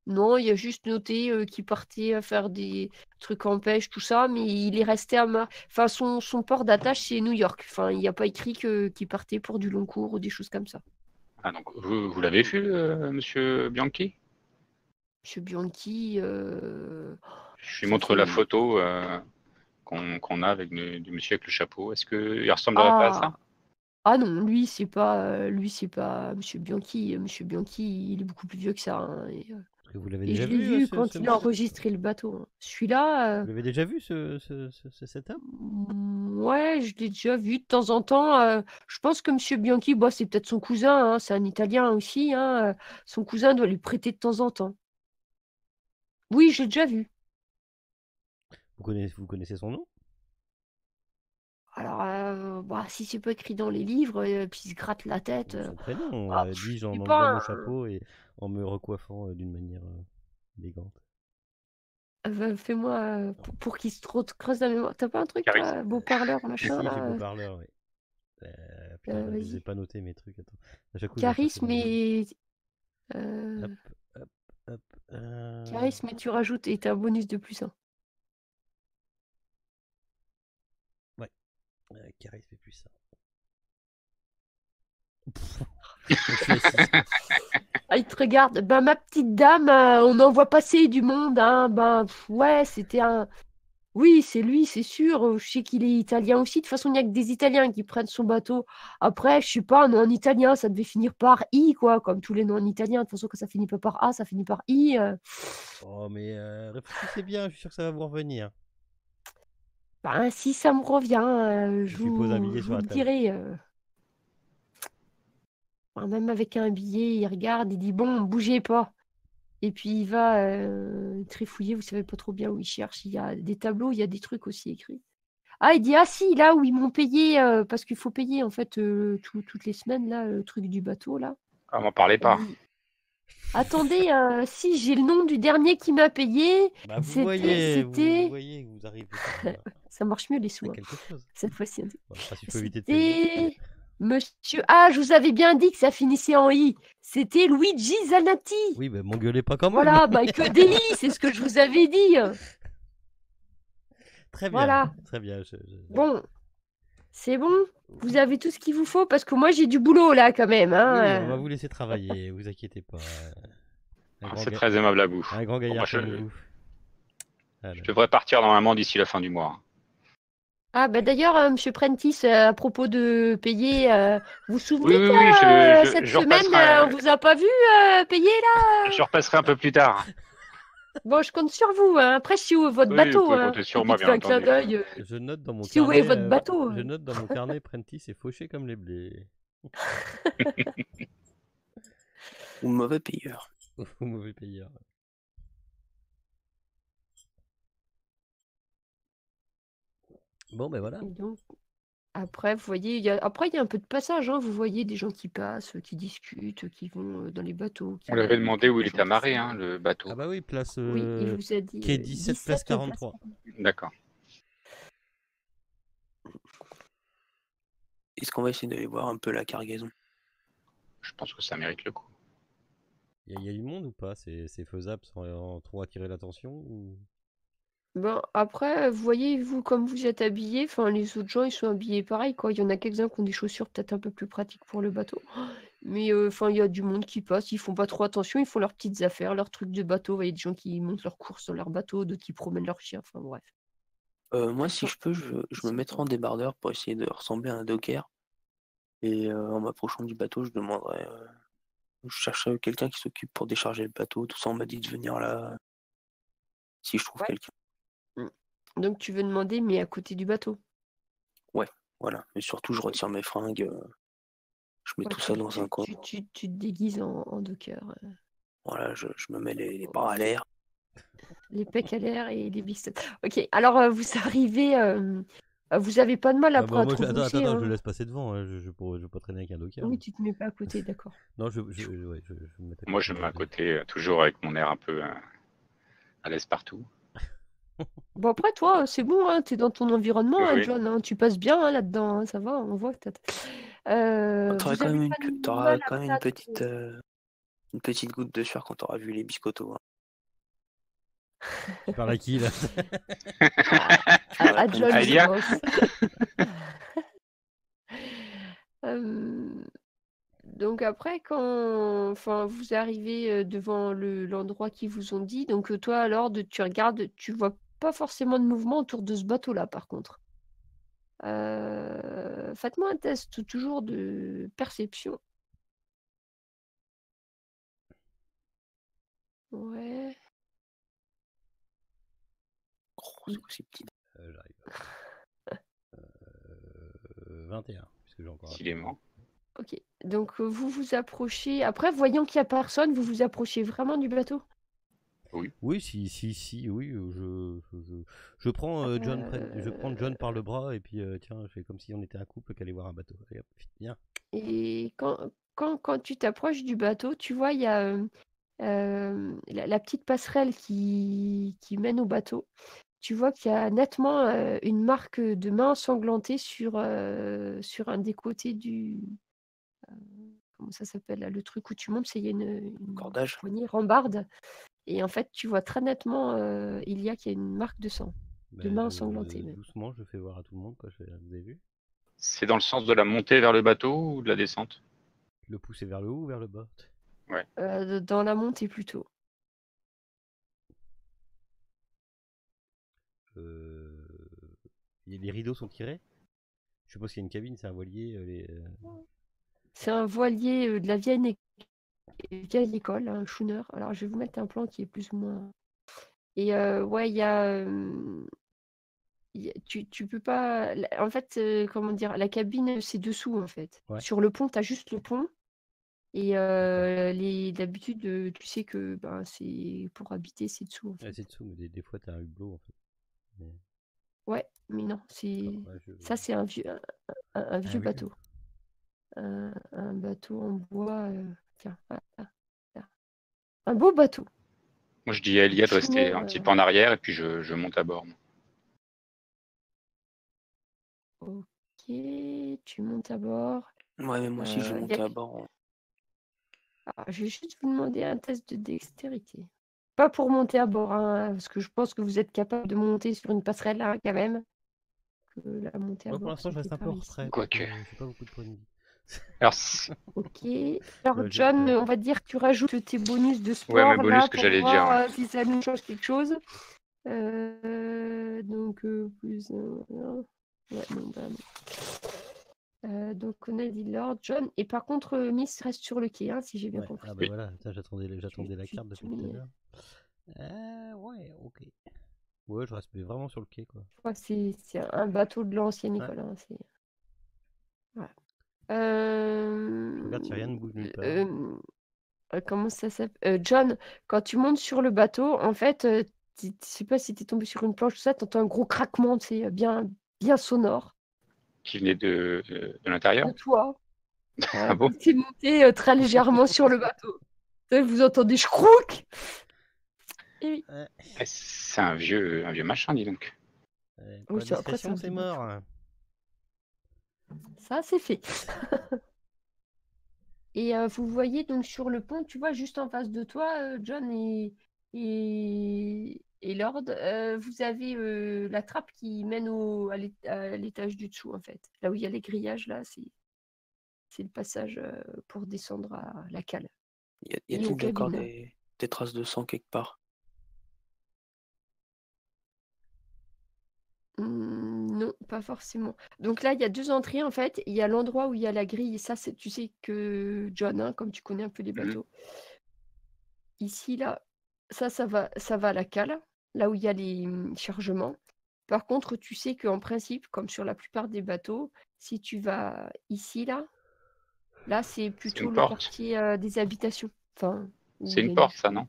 Non, il y a juste noté qu'il partait faire des trucs en pêche, tout ça, mais il est resté Enfin, son port d'attache, c'est New York. Enfin, il n'y a pas écrit qu'il partait pour du long cours ou des choses comme ça. Ah, donc vous l'avez vu, monsieur Bianchi? Monsieur Bianchi, Je lui ça montre la fait. photo qu'on a avec du monsieur avec le chapeau. Est-ce qu'il ressemblerait pas à ça? Ah non, lui c'est pas Monsieur Bianchi. Monsieur Bianchi, il est beaucoup plus vieux que ça. Hein, Parce que vous l'avez et déjà je l'ai vu, vu ce quand il a monsieur? enregistré le bateau. Hein. Celui-là, Vous l'avez déjà vu, ce setup? ouais, je l'ai déjà vu de temps en temps. Je pense que Monsieur Bianchi, bah, c'est peut-être son cousin. Hein, c'est un Italien aussi. Hein, son cousin doit lui prêter de temps en temps. Oui, je l'ai déjà vu. Vous connaissez son nom? Alors, si c'est pas écrit dans les livres, puis il se gratte la tête. Son prénom, Je dis-je en sais enlevant pas. mon chapeau et en me recoiffant d'une manière élégante. Fais-moi pour qu'il se creuse la mémoire. T'as pas un truc, Charisme. toi, beau parleur, Si, machin, j'ai beau là parleur, oui. Putain, je les ai Vas-y. pas notés mes trucs. Attends. À chaque coup, je vais chercher Charisme dans les- et. euh, Hop, hop, hop. Charisme et tu rajoutes et t'as un bonus de plus 1. Ouais. Charisme et plus ça. Je suis assis. Ah, il te regarde. Ben, ma petite dame, on en voit passer du monde. Hein. Ouais, c'était un. Oui, c'est lui, c'est sûr. Je sais qu'il est italien aussi. De toute façon, il n'y a que des Italiens qui prennent son bateau. Après, je sais pas, un nom en italien, ça devait finir par I, quoi, comme tous les noms en italien. De toute façon, quand ça finit pas par A, ça finit par I. Oh, mais réfléchissez bien, je suis sûr que ça va vous revenir. Ben, si ça me revient, Je lui pose un billet je sur vous la le table. dirai. Même avec un billet, il regarde, il dit bon, bougez pas. Et puis il va trifouiller, vous savez pas trop bien où il cherche. Il y a des tableaux, il y a des trucs aussi écrits. Ah, il dit, ah si, là où ils m'ont payé, parce qu'il faut payer en fait toutes les semaines, là, le truc du bateau, là. Ah, m'en parlez Il pas. dit, attendez, si j'ai le nom du dernier qui m'a payé, Bah, vous c'était... voyez que vous arrivez par, Ça marche mieux les à sous, hein, quelque chose. cette fois-ci. Bon, après, si je peux éviter de payer. C'était monsieur... Ah, je vous avais bien dit que ça finissait en I. C'était Luigi Zanatti. Oui, bah, m'engueulez pas quand même. Voilà, bah que des I, c'est ce que je vous avais dit. Très bien. Voilà. Très bien. Bon, c'est bon. Vous avez tout ce qu'il vous faut parce que moi j'ai du boulot là quand même. Oui, Hein. on va vous laisser travailler, vous inquiétez pas. C'est très aimable à vous. Un grand gaillard moi, comme vous. Je devrais partir normalement d'ici la fin du mois. Ah bah d'ailleurs, Monsieur Prentice, à propos de payer, vous vous souvenez Oui, cette je semaine, repasserai. on vous a pas vu payer là? Je repasserai un peu plus tard. Bon, je compte sur vous. Hein. Après, si vous votre Oui, bateau, vous pouvez hein. compter sur Et moi, puis, tu fais bien un clin entendu. d'œil. Je note dans mon Si vous carnet. voulez votre bateau. Je note dans mon carnet, Prentice est fauché comme les blés. Ou mauvais payeur. Ou mauvais payeur. Bon, ben voilà. Et donc, après, vous voyez, il y a un peu de passage. Hein. Vous voyez des gens qui passent, qui discutent, qui vont dans les bateaux. On lui avait demandé où il était amarré, hein, le bateau. Ah bah oui, place Oui, il vous a dit. quai 17, place 43. D'accord. Est-ce qu'on va essayer d'aller voir un peu la cargaison? Je pense que ça mérite le coup. Il y a du monde ou pas? C'est faisable sans trop attirer l'attention ou... Bon, après, vous voyez, vous, comme vous êtes habillés, enfin, les autres gens, ils sont habillés pareil, quoi. Il y en a quelques-uns qui ont des chaussures peut-être un peu plus pratiques pour le bateau. Mais, enfin, il y a du monde qui passe, ils font pas trop attention, ils font leurs petites affaires, leurs trucs de bateau. Vous voyez, des gens qui montent leurs courses sur leur bateau, d'autres qui promènent leurs chiens, enfin, bref. Moi, si je peux, je me mettrai en débardeur pour essayer de ressembler à un docker. Et en m'approchant du bateau, je demanderai... je chercherai quelqu'un qui s'occupe pour décharger le bateau. Tout ça, on m'a dit de venir là, si je trouve quelqu'un. Donc, tu veux demander, mais à côté du bateau. Ouais, voilà. Et surtout, je retire mes fringues. Je mets tout ça dans un coin. Tu te déguises en docker. Voilà, je me mets les bras à l'air. Les pecs à l'air et les biceps. Ok, alors vous arrivez, vous avez pas de mal après à moi, trop attends, bouger, je hein. le laisse passer devant, hein. Je veux pas traîner avec un docker. Oui, tu te mets pas à côté, d'accord. Non, je me mets à côté. Moi, je me mets à côté, toujours avec mon air un peu à l'aise partout. Bon, après, toi, c'est bon, hein, t'es dans ton environnement, hein, Oui. John, hein, tu passes bien hein, là-dedans, hein, ça va, on voit que T'auras quand même une petite, petite... une petite goutte de sueur quand t'auras vu les biscottos. Hein. Tu parles à qui, là? à John, à Elia. Donc après, quand vous arrivez devant l'endroit qu'ils vous ont dit, donc toi alors, tu regardes, tu vois pas forcément de mouvement autour de ce bateau-là, par contre. Faites-moi un test toujours de perception. Ouais. Oh, c'est aussi petit. J'arrive. 21, puisque j'ai encore... Décidément. Ok, donc vous vous approchez. Après, voyant qu'il n'y a personne, vous vous approchez vraiment du bateau? Oui. Oui, oui, je prends John par le bras et puis tiens, je fais comme si on était un couple qui allait voir un bateau. Allez, hop, viens. Et quand tu t'approches du bateau, tu vois, il y a la petite passerelle qui mène au bateau. Tu vois qu'il y a nettement une marque de main ensanglantée sur un des côtés du... comment ça s'appelle là, le truc où tu montes, il y a une Cordage. poignée rambarde. Et en fait, tu vois très nettement qu'il y a une marque de sang, de main ensanglantée. Même. Doucement, je fais voir à tout le monde, quoi. Vous avez vu? C'est dans le sens de la montée vers le bateau ou de la descente? Le pousser vers le haut ou vers le bas? Ouais. Dans la montée plutôt. Les rideaux sont tirés? Je suppose qu'il y a une cabine, c'est un voilier. C'est un voilier de la vieille école, un schooner. Alors je vais vous mettre un plan qui est plus ou moins... Et ouais, il y a... tu peux pas... En fait, comment dire, la cabine, c'est dessous, en fait. Ouais. Sur le pont, tu as juste le pont. Et d'habitude, tu sais que ben, c'est pour habiter, c'est dessous en Ouais, fait. c'est dessous, mais des fois, t'as un hublot, en fait. Mais... Ouais, mais non, c'est ouais, ça, c'est un Ah vieux oui. bateau. Un bateau en bois. Tiens, voilà, là. Un beau bateau. Moi, je dis à Elia de rester Sinon, un petit peu en arrière et puis je monte à bord. moi. ok, tu montes à bord. Ouais, mais moi aussi, je vais y monter a- à bord. Ah, je vais juste vous demander un test de dextérité. Pas pour monter à bord, hein, parce que je pense que vous êtes capable de monter sur une passerelle hein, quand même. Que la montée à Moi, pour bord, l'instant, je c'était reste un pas peu en ici. retrait. Quoique. J'ai pas beaucoup de points de vie. Alors, Ok. Alors, Ouais, John, ouais. on va dire que tu rajoutes tes bonus de ouais, mes sport bonus là que pour j'allais dire. voir Ouais. si ça nous change quelque chose. Donc, plus. Ouais, non, bah, non. Donc, on a dit Lord, John. Et par contre, Miss reste sur le quai, hein, si j'ai bien Ouais. compris. Ah bah voilà, putain, j'attendais la Tu- carte tu depuis tout à mets- l'heure. Ouais, ok. Ouais, je reste mais vraiment sur le quai, quoi. Je crois que c'est un bateau de l'ancienne Ouais. école. Hein, voilà. Je regarde si rien ne bouge nulle part. Comment ça s'appelle John, quand tu montes sur le bateau, en fait, je sais pas si tu es tombé sur une planche ou ça, tu entends un gros craquement, c'est bien, bien sonore Qui venait de de l'intérieur. toi. Ah bon? Quand tu es monté très légèrement sur le bateau. Vous entendez je crouk. Et oui, Ouais. C'est un vieux machin, dis donc. oui, Pas après, c'est un discrétion, c'est vieux bateau. mort. Ça, c'est fait. Et vous voyez donc sur le pont, tu vois, juste en face de toi, John et Lord, vous avez la trappe qui mène à l'étage du dessous, en fait. Là où il y a les grillages, là, c'est le passage pour descendre à la cale Y et aux a-t-il encore cabines. des traces de sang quelque part? Non, pas forcément. Donc là, il y a deux entrées, en fait. Il y a l'endroit où il y a la grille, et ça, tu sais que John, hein, comme tu connais un peu les Mhm. bateaux. Ici, là, ça va à la cale, là où il y a les chargements. Par contre, tu sais qu'en principe, comme sur la plupart des bateaux, si tu vas ici, là, c'est C'est plutôt une le porte. quartier des habitations. Enfin, où C'est il y une a porte, ça, non?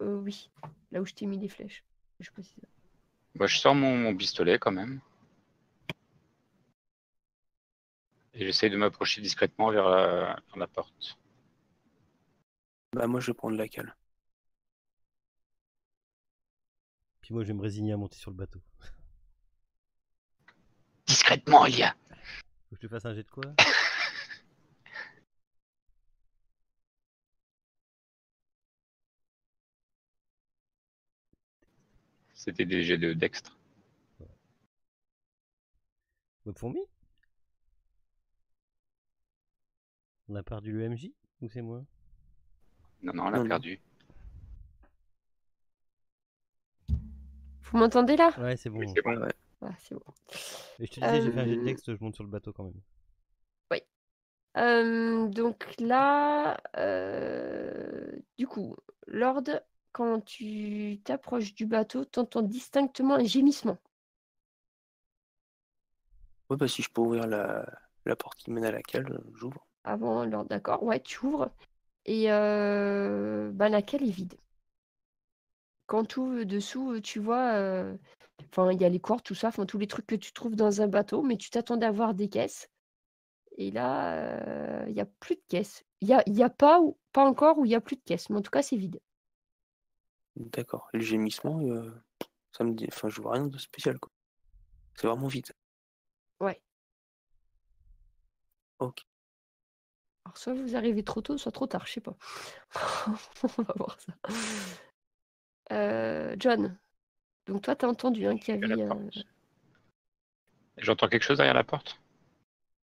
oui, là où je t'ai mis les flèches. Je précise. Bah, je sors mon pistolet quand même. Et j'essaye de m'approcher discrètement vers la porte. Bah, moi, je vais prendre la cale. Puis moi, je vais me résigner à monter sur le bateau. Discrètement, Elia! Faut que je te fasse un jet de quoi? C'était des jets de dextre. Votre fourmi? On a perdu le MJ? Ou c'est moi? Non, non, elle a Non, non. perdu. Vous m'entendez là? Ouais, c'est bon. Oui, c'est bon. Ouais, ouais. Ah, c'est bon. Et je te disais, j'ai fait un jet de Euh, dex, je monte sur le bateau quand même. Donc là, du coup, Lord, quand tu t'approches du bateau, tu entends distinctement un gémissement. Ouais, bah, si je peux ouvrir la porte qui mène à la cale, j'ouvre. Avant, Lord, d'accord, ouais, tu ouvres et bah, la cale est vide. Quand tu ouvres dessous, tu vois, enfin, il y a les cordes, tout ça, enfin, tous les trucs que tu trouves dans un bateau, mais tu t'attendais à voir des caisses. Et là, il n'y a plus de caisses. Il y a pas, pas encore où il n'y a plus de caisses, mais en tout cas, c'est vide. D'accord. Et le gémissement, ça me dit... Enfin, je vois rien de spécial, quoi. C'est vraiment vide. Ouais. Ok. Alors, soit vous arrivez trop tôt, soit trop tard, je sais pas. On va voir ça. John, donc toi, tu as entendu hein, qu'il y À la avait. porte. J'entends quelque chose derrière la porte?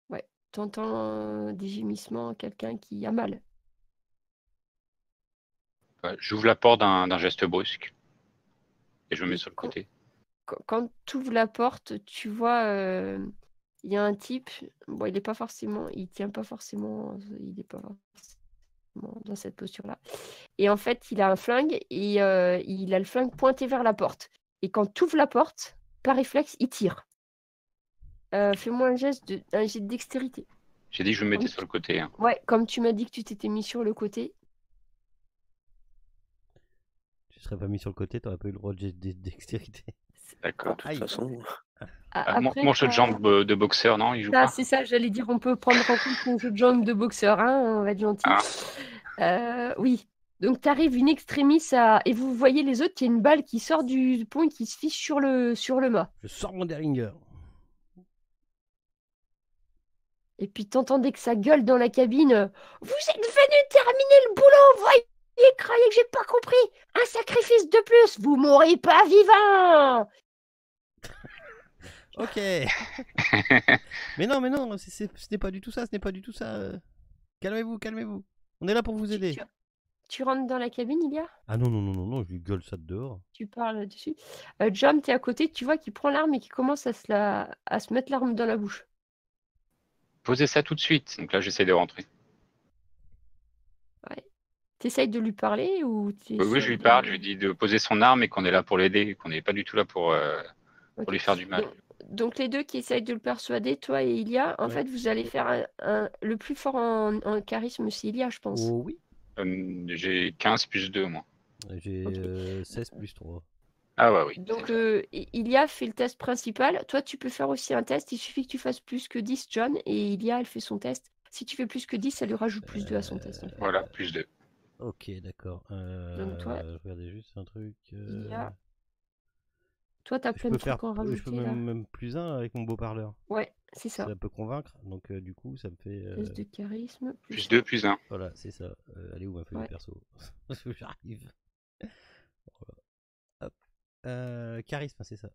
Ouais, tu entends des gémissements, quelqu'un qui a mal. Ouais, j'ouvre la porte d'un geste brusque. Et je me mets Et sur le côté. quand tu ouvres la porte, tu vois, il y a un type. Bon, il tient pas forcément, il n'est pas forcément dans cette posture-là. Et en fait, il a un flingue et il a le flingue pointé vers la porte. Et quand tu ouvres la porte, par réflexe, il tire. Fais-moi un jet de dextérité. J'ai dit que je me mettais sur le côté. Hein. Ouais, comme tu m'as dit que tu t'étais mis sur le côté. Tu serais pas mis sur le côté, t'aurais pas eu le droit de dextérité. De D'accord. toute Aïe. façon, Après, Mon jeu de jambes de boxeur, non, il joue ça, pas. c'est ça, j'allais dire, on peut prendre en compte ton jeu de jambes de boxeur, hein, on va être gentil. Oui. Donc, tu arrives une extrémie et vous voyez les autres, il y a une balle qui sort du pont et qui se fiche sur le mât. Je sors mon Derringer. Et puis, t'entendais que ça gueule dans la cabine. Vous êtes venu terminer le boulot, voyez, croyez que j'ai pas compris. Un sacrifice de plus, vous mourrez pas vivant. Ok. mais non, ce n'est pas du tout ça, ce n'est pas du tout ça. Calmez-vous, calmez-vous. On est là pour vous aider. Tu rentres dans la cabine, Ilia? Ah non, je lui gueule ça de dehors. Tu parles dessus. John, t'es à côté, tu vois qu'il prend l'arme et qu'il commence à se mettre l'arme dans la bouche. Posez ça tout de suite. Donc là, j'essaie de rentrer. Ouais. T'essayes de lui parler ou Oui, je lui parle. Je lui dis de poser son arme et qu'on est là pour l'aider, qu'on n'est pas du tout là pour Ok. lui faire du mal. Donc les deux qui essayent de le persuader, toi et Ilia, en fait, vous allez faire le plus fort en charisme, c'est Ilia, je pense. Oh oui. J'ai 15 plus 2, moi. J'ai 16 plus 3. Ah ouais, oui. Donc Ilia fait le test principal. Toi, tu peux faire aussi un test. Il suffit que tu fasses plus que 10, John, et Ilia, elle fait son test. Si tu fais plus que 10, ça lui rajoute plus 2 à son test. En fait. Voilà, plus 2. Ok, d'accord. Donc toi, je regardais juste un truc. Ilia, toi, t'as Je plein de peux faire, trucs en je peux rajouter là. même plus 1 avec mon beau-parleur. Ouais, c'est ça. Ça peut convaincre. Donc du coup, ça me fait. Test de charisme. Plus 2, plus 1. Voilà, c'est ça. Allez, où m'a fait Ouais. le perso? J'arrive. Hop. Charisme, c'est ça.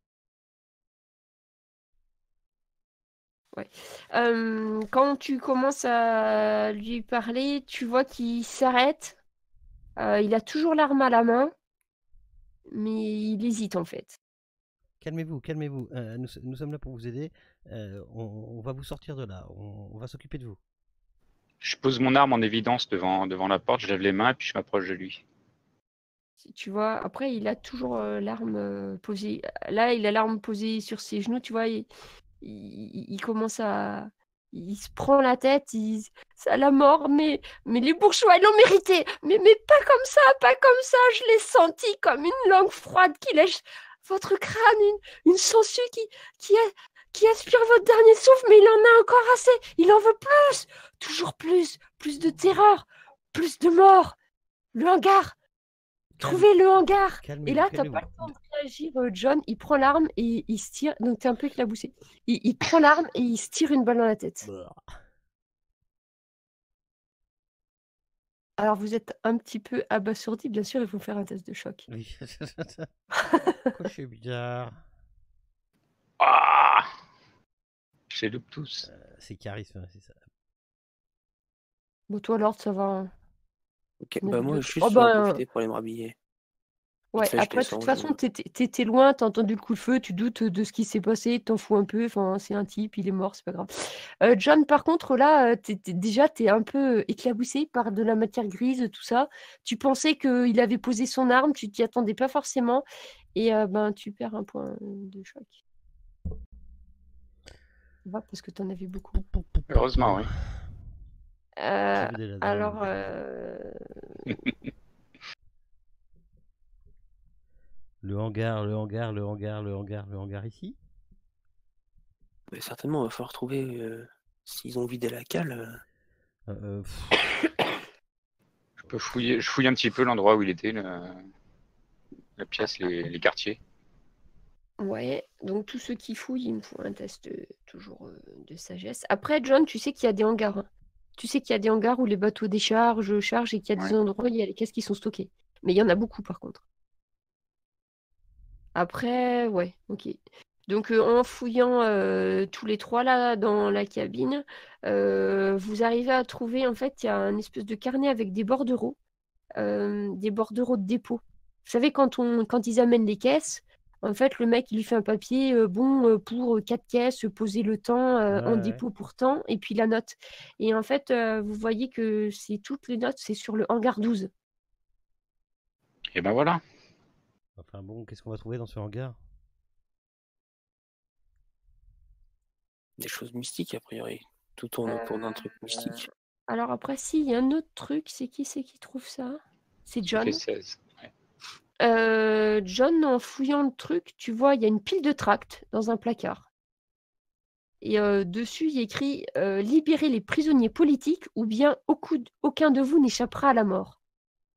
Ouais. Quand tu commences à lui parler, tu vois qu'il s'arrête. Il a toujours l'arme à la main, mais il hésite en fait. Calmez-vous, calmez-vous. Nous sommes là pour vous aider. On va vous sortir de là. On va s'occuper de vous. Je pose mon arme en évidence devant la porte, je lève les mains et puis je m'approche de lui. Tu vois, après, il a toujours l'arme posée. Là, il a l'arme posée sur ses genoux, tu vois. Il commence à. Il se prend la tête, c'est à la mort, mais les bourgeois, ils l'ont mérité. Mais pas comme ça, pas comme ça. Je l'ai senti comme une langue froide qui lèche votre crâne, une sangsue qui aspire votre dernier souffle, mais il en a encore assez. Il en veut plus, toujours plus, plus de terreur, plus de mort. Le hangar, trouvez le hangar. Et là, t'as pas le temps de réagir, John. Il prend l'arme et il se tire. Donc, t'es un peu éclaboussé. Il prend l'arme et il se tire une balle dans la tête. Alors, vous êtes un petit peu abasourdi. Bien sûr, ils vont faire un test de choc. Oui. Pourquoi je suis bizarre? Ah, j'ai loupe tous. C'est charisme, c'est ça. Bon, toi, Lord, ça va. Hein. Ok, bah moi, je suis Oh, sur ben, profiter pour aller me rhabiller. Ouais, fait, je après, de descends, toute je- façon, t'étais loin, t'as entendu le coup de feu, tu doutes de ce qui s'est passé, t'en fous un peu, enfin, c'est un type, il est mort, c'est pas grave. John, par contre, là, déjà, t'es un peu éclaboussé par de la matière grise, tout ça. Tu pensais qu'il avait posé son arme, tu t'y attendais pas forcément, et ben, tu perds un point de choc. Ça va, parce que t'en avais beaucoup. Heureusement, oui. Alors, le hangar ici. Bah, certainement, il va falloir trouver s'ils ont vidé la cale. Je fouille un petit peu l'endroit où il était, la pièce, les quartiers. Ouais, donc tous ceux qui fouillent, ils me font un test toujours de sagesse. Après, John, tu sais qu'il y a des hangars. Hein. Tu sais qu'il y a des hangars où les bateaux chargent et qu'il y a des endroits où il y a les caisses qui sont stockées. Mais il y en a beaucoup par contre. Après, ouais, ok. Donc en fouillant tous les trois là dans la cabine, vous arrivez à trouver, en fait, il y a un espèce de carnet avec des bordereaux de dépôt. Vous savez, quand ils amènent les caisses, en fait, le mec, il lui fait un papier, pour 4 caisses, poser le temps en dépôt pour temps, et puis la note. Et en fait, vous voyez que toutes les notes, c'est sur le hangar 12. Et ben voilà. Enfin bon, qu'est-ce qu'on va trouver dans ce hangar? Des choses mystiques, a priori. Tout tourne autour d'un truc mystique. Alors après, si, il y a un autre truc, c'est qui trouve ça? C'est Il fait John. 16. Ouais. John, en fouillant le truc, tu vois, il y a une pile de tracts dans un placard. Et dessus, il y a écrit libérez les prisonniers politiques ou bien aucun de vous n'échappera à la mort.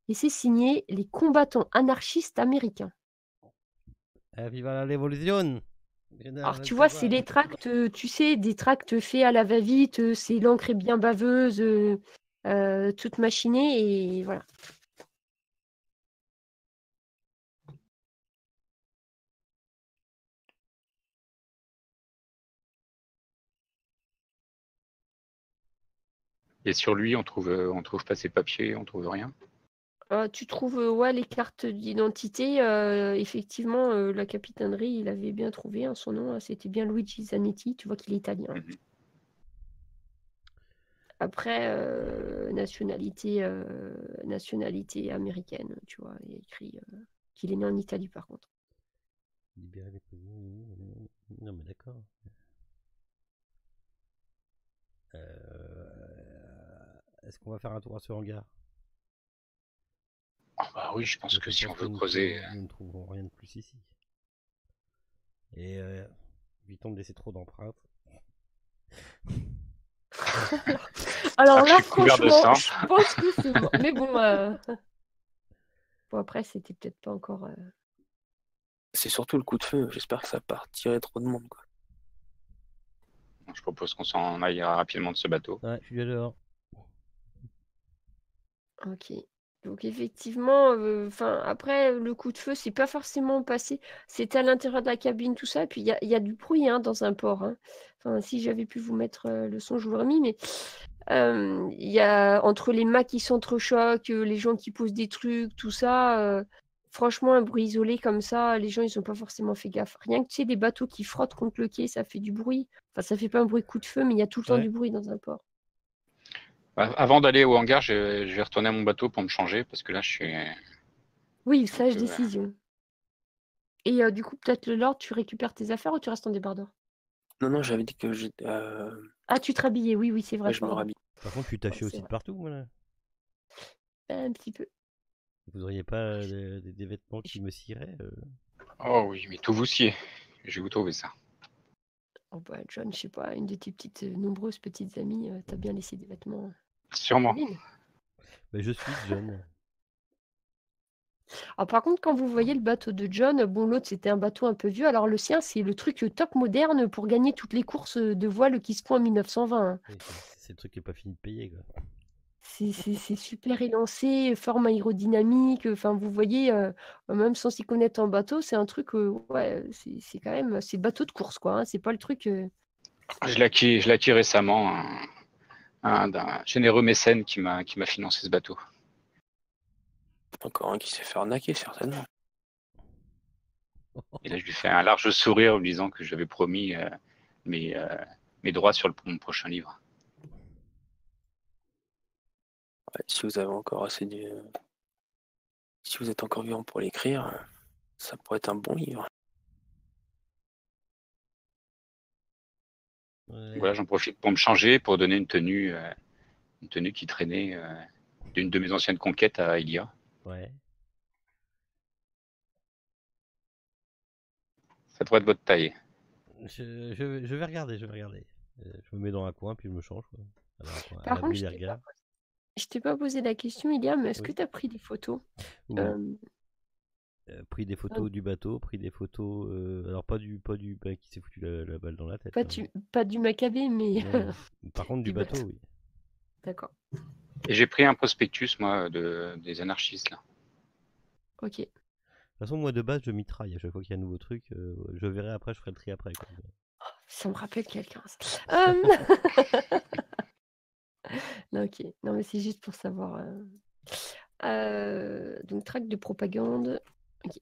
Et c'est signé les combattants anarchistes américains. Viva la révolution! Alors tu vois, c'est les tracts, tu sais, des tracts faits à la va-vite, c'est l'encre est bien baveuse, toute machinée, et voilà. Et sur lui, on trouve pas ses papiers, on trouve rien. Tu trouves ouais, les cartes d'identité, effectivement, la capitainerie, il avait bien trouvé hein, son nom, c'était bien Luigi Zanetti, tu vois qu'il est italien. Mhm. Après, nationalité américaine, tu vois, il y a écrit qu'il est né en Italie par contre. Libérer les prisonniers. Non, mais d'accord. Est-ce qu'on va faire un tour à ce hangar? Ah bah oui, je pense que si on veut nous creuser. Nous ne trouverons rien de plus ici. Et évitons de laisser trop d'empreintes. Alors Ah, là, je suis couvert de franchement, sang. je pense que c'est bon. Mais bon, bon après, c'était peut-être pas encore. C'est surtout le coup de feu. J'espère que ça va pas tirer trop de monde, quoi. Je propose qu'on s'en aille rapidement de ce bateau. Ouais, je suis déjà dehors. Ok. Donc effectivement, enfin après le coup de feu, c'est pas forcément passé. C'était à l'intérieur de la cabine, tout ça. Et puis il y a du bruit hein, dans un port. Hein. Enfin, si j'avais pu vous mettre le son, je vous l'aurais mis. Mais il y a entre les mâts qui s'entrechoquent, les gens qui posent des trucs, tout ça. Franchement, un bruit isolé comme ça, les gens ils ont pas forcément fait gaffe. Rien que tu sais des bateaux qui frottent contre le quai, ça fait du bruit. Enfin, ça fait pas un bruit coup de feu, mais il y a tout le temps Ouais. du bruit dans un port. Avant d'aller au hangar, je vais retourner à mon bateau pour me changer parce que là, je suis. Oui, sage peu, décision. Et du coup, peut-être le Lord, tu récupères tes affaires ou tu restes en débardeur? Non, j'avais dit que j'étais. Ah, tu te rhabillais, oui, c'est vrai, Ouais, je me pardon. rhabille. Par contre, je suis taché Ouais, aussi c'est de vrai. partout, voilà. Un petit peu. Vous auriez pas des vêtements qui me sciraient Oh oui, mais tout vous sied. Je vais vous trouver ça. Oh bah, John, je sais pas, une de tes petites, nombreuses petites amies, t'as bien laissé des vêtements en Sûrement. cabine. Mais je suis John. Alors par contre, quand vous voyez le bateau de John, bon, l'autre c'était un bateau un peu vieux, alors le sien c'est le truc top moderne pour gagner toutes les courses de voile qui se font en 1920. Hein. Oui, c'est le truc qui est pas fini de payer, quoi. C'est super élancé, forme aérodynamique, enfin vous voyez, même sans s'y connaître en bateau, c'est un truc, ouais, c'est quand même, c'est bateau de course quoi, hein, c'est pas le truc. Je l'ai acquis récemment d'un généreux mécène qui m'a financé ce bateau. Encore un qui s'est fait arnaquer, certainement. Et là, je lui fais un large sourire en lui disant que j'avais promis mes droits sur mon prochain livre. Ouais, si vous avez encore assez de. Si vous êtes encore vivant pour l'écrire, ça pourrait être un bon livre. Ouais. Voilà, j'en profite pour me changer, pour donner une tenue qui traînait d'une de mes anciennes conquêtes à Ilia. Ouais. Ça devrait être votre taille. Je vais regarder, je me mets dans un coin, puis je me change, quoi. À Par contre, l'abri des regards. je t'ai pas posé la question, Ilia, mais est-ce que Oui. tu as pris des photos? Oui. Pris des photos du bateau, pris des photos. Alors pas du qui s'est foutu la balle dans la tête. Pas du Maccabée, mais Non. Par contre du du bateau, bateau. oui. D'accord. Et j'ai pris un prospectus, moi, des anarchistes, là. Ok. De toute façon, moi de base, je mitraille à chaque fois qu'il y a un nouveau truc. Je verrai après, je ferai le tri après, quoi. Ça me rappelle quelqu'un. Ça. Non, ok. Non, mais c'est juste pour savoir. Donc, tract de propagande. Ok.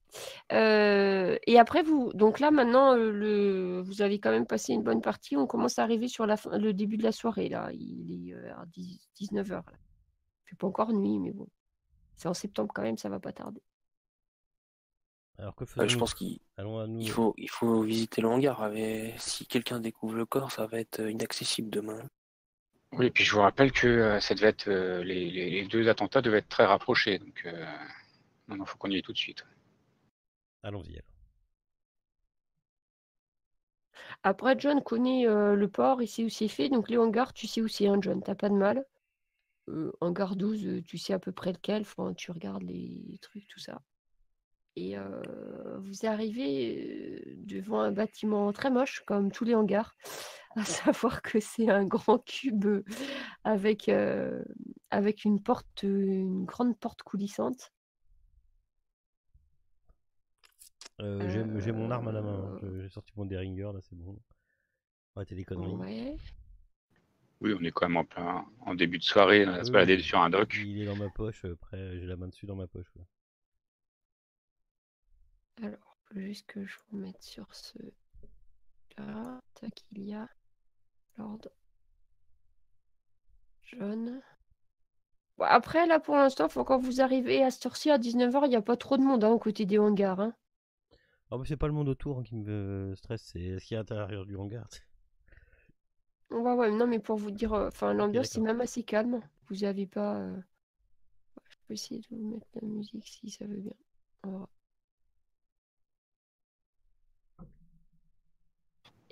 Et après, donc là, maintenant, vous avez quand même passé une bonne partie. On commence à arriver sur le début de la soirée. Là. Il est à 19h. Il fait pas encore nuit, mais bon. C'est en septembre quand même, ça va pas tarder. Alors que Je faisons-nous? pense qu'il Allons à nous. faut visiter le hangar. Si quelqu'un découvre le corps, ça va être inaccessible demain. Oui, et puis je vous rappelle que ça devait être les 2 attentats devaient être très rapprochés, donc non, faut qu'on y aille tout de suite. Allons-y alors. Après, John connaît le port, il sait où c'est fait. Donc les hangars, tu sais où c'est, hein, John, t'as pas de mal. Hangar 12, tu sais à peu près lequel. Enfin, tu regardes les trucs, tout ça. Et vous arrivez devant un bâtiment très moche, comme tous les hangars. À savoir que c'est un grand cube avec, avec une porte, une grande porte coulissante. J'ai mon arme à la main. Hein. J'ai sorti mon Derringer, là, c'est bon. Arrêtez les conneries. Ouais. Oui, on est quand même en début de soirée, on va se Oui, balader oui. sur un dock. Il est dans ma poche, j'ai la main dessus dans ma poche. Ouais. Alors, faut juste que je vous mette sur ce là. Tac, il y a Lord John. Bon, après, là, pour l'instant, faut quand vous arrivez à cette heure-ci, à 19h, il n'y a pas trop de monde aux côté des hangars. Hein. Oh, mais c'est pas le monde autour qui me stresse, c'est ce qu'il y a à l'intérieur du hangar. Ouais, ouais, non, mais pour vous dire, enfin, Ok, l'ambiance, c'est d'accord. même assez calme. Vous avez pas. Je peux essayer de vous mettre la musique si ça veut bien. Voilà.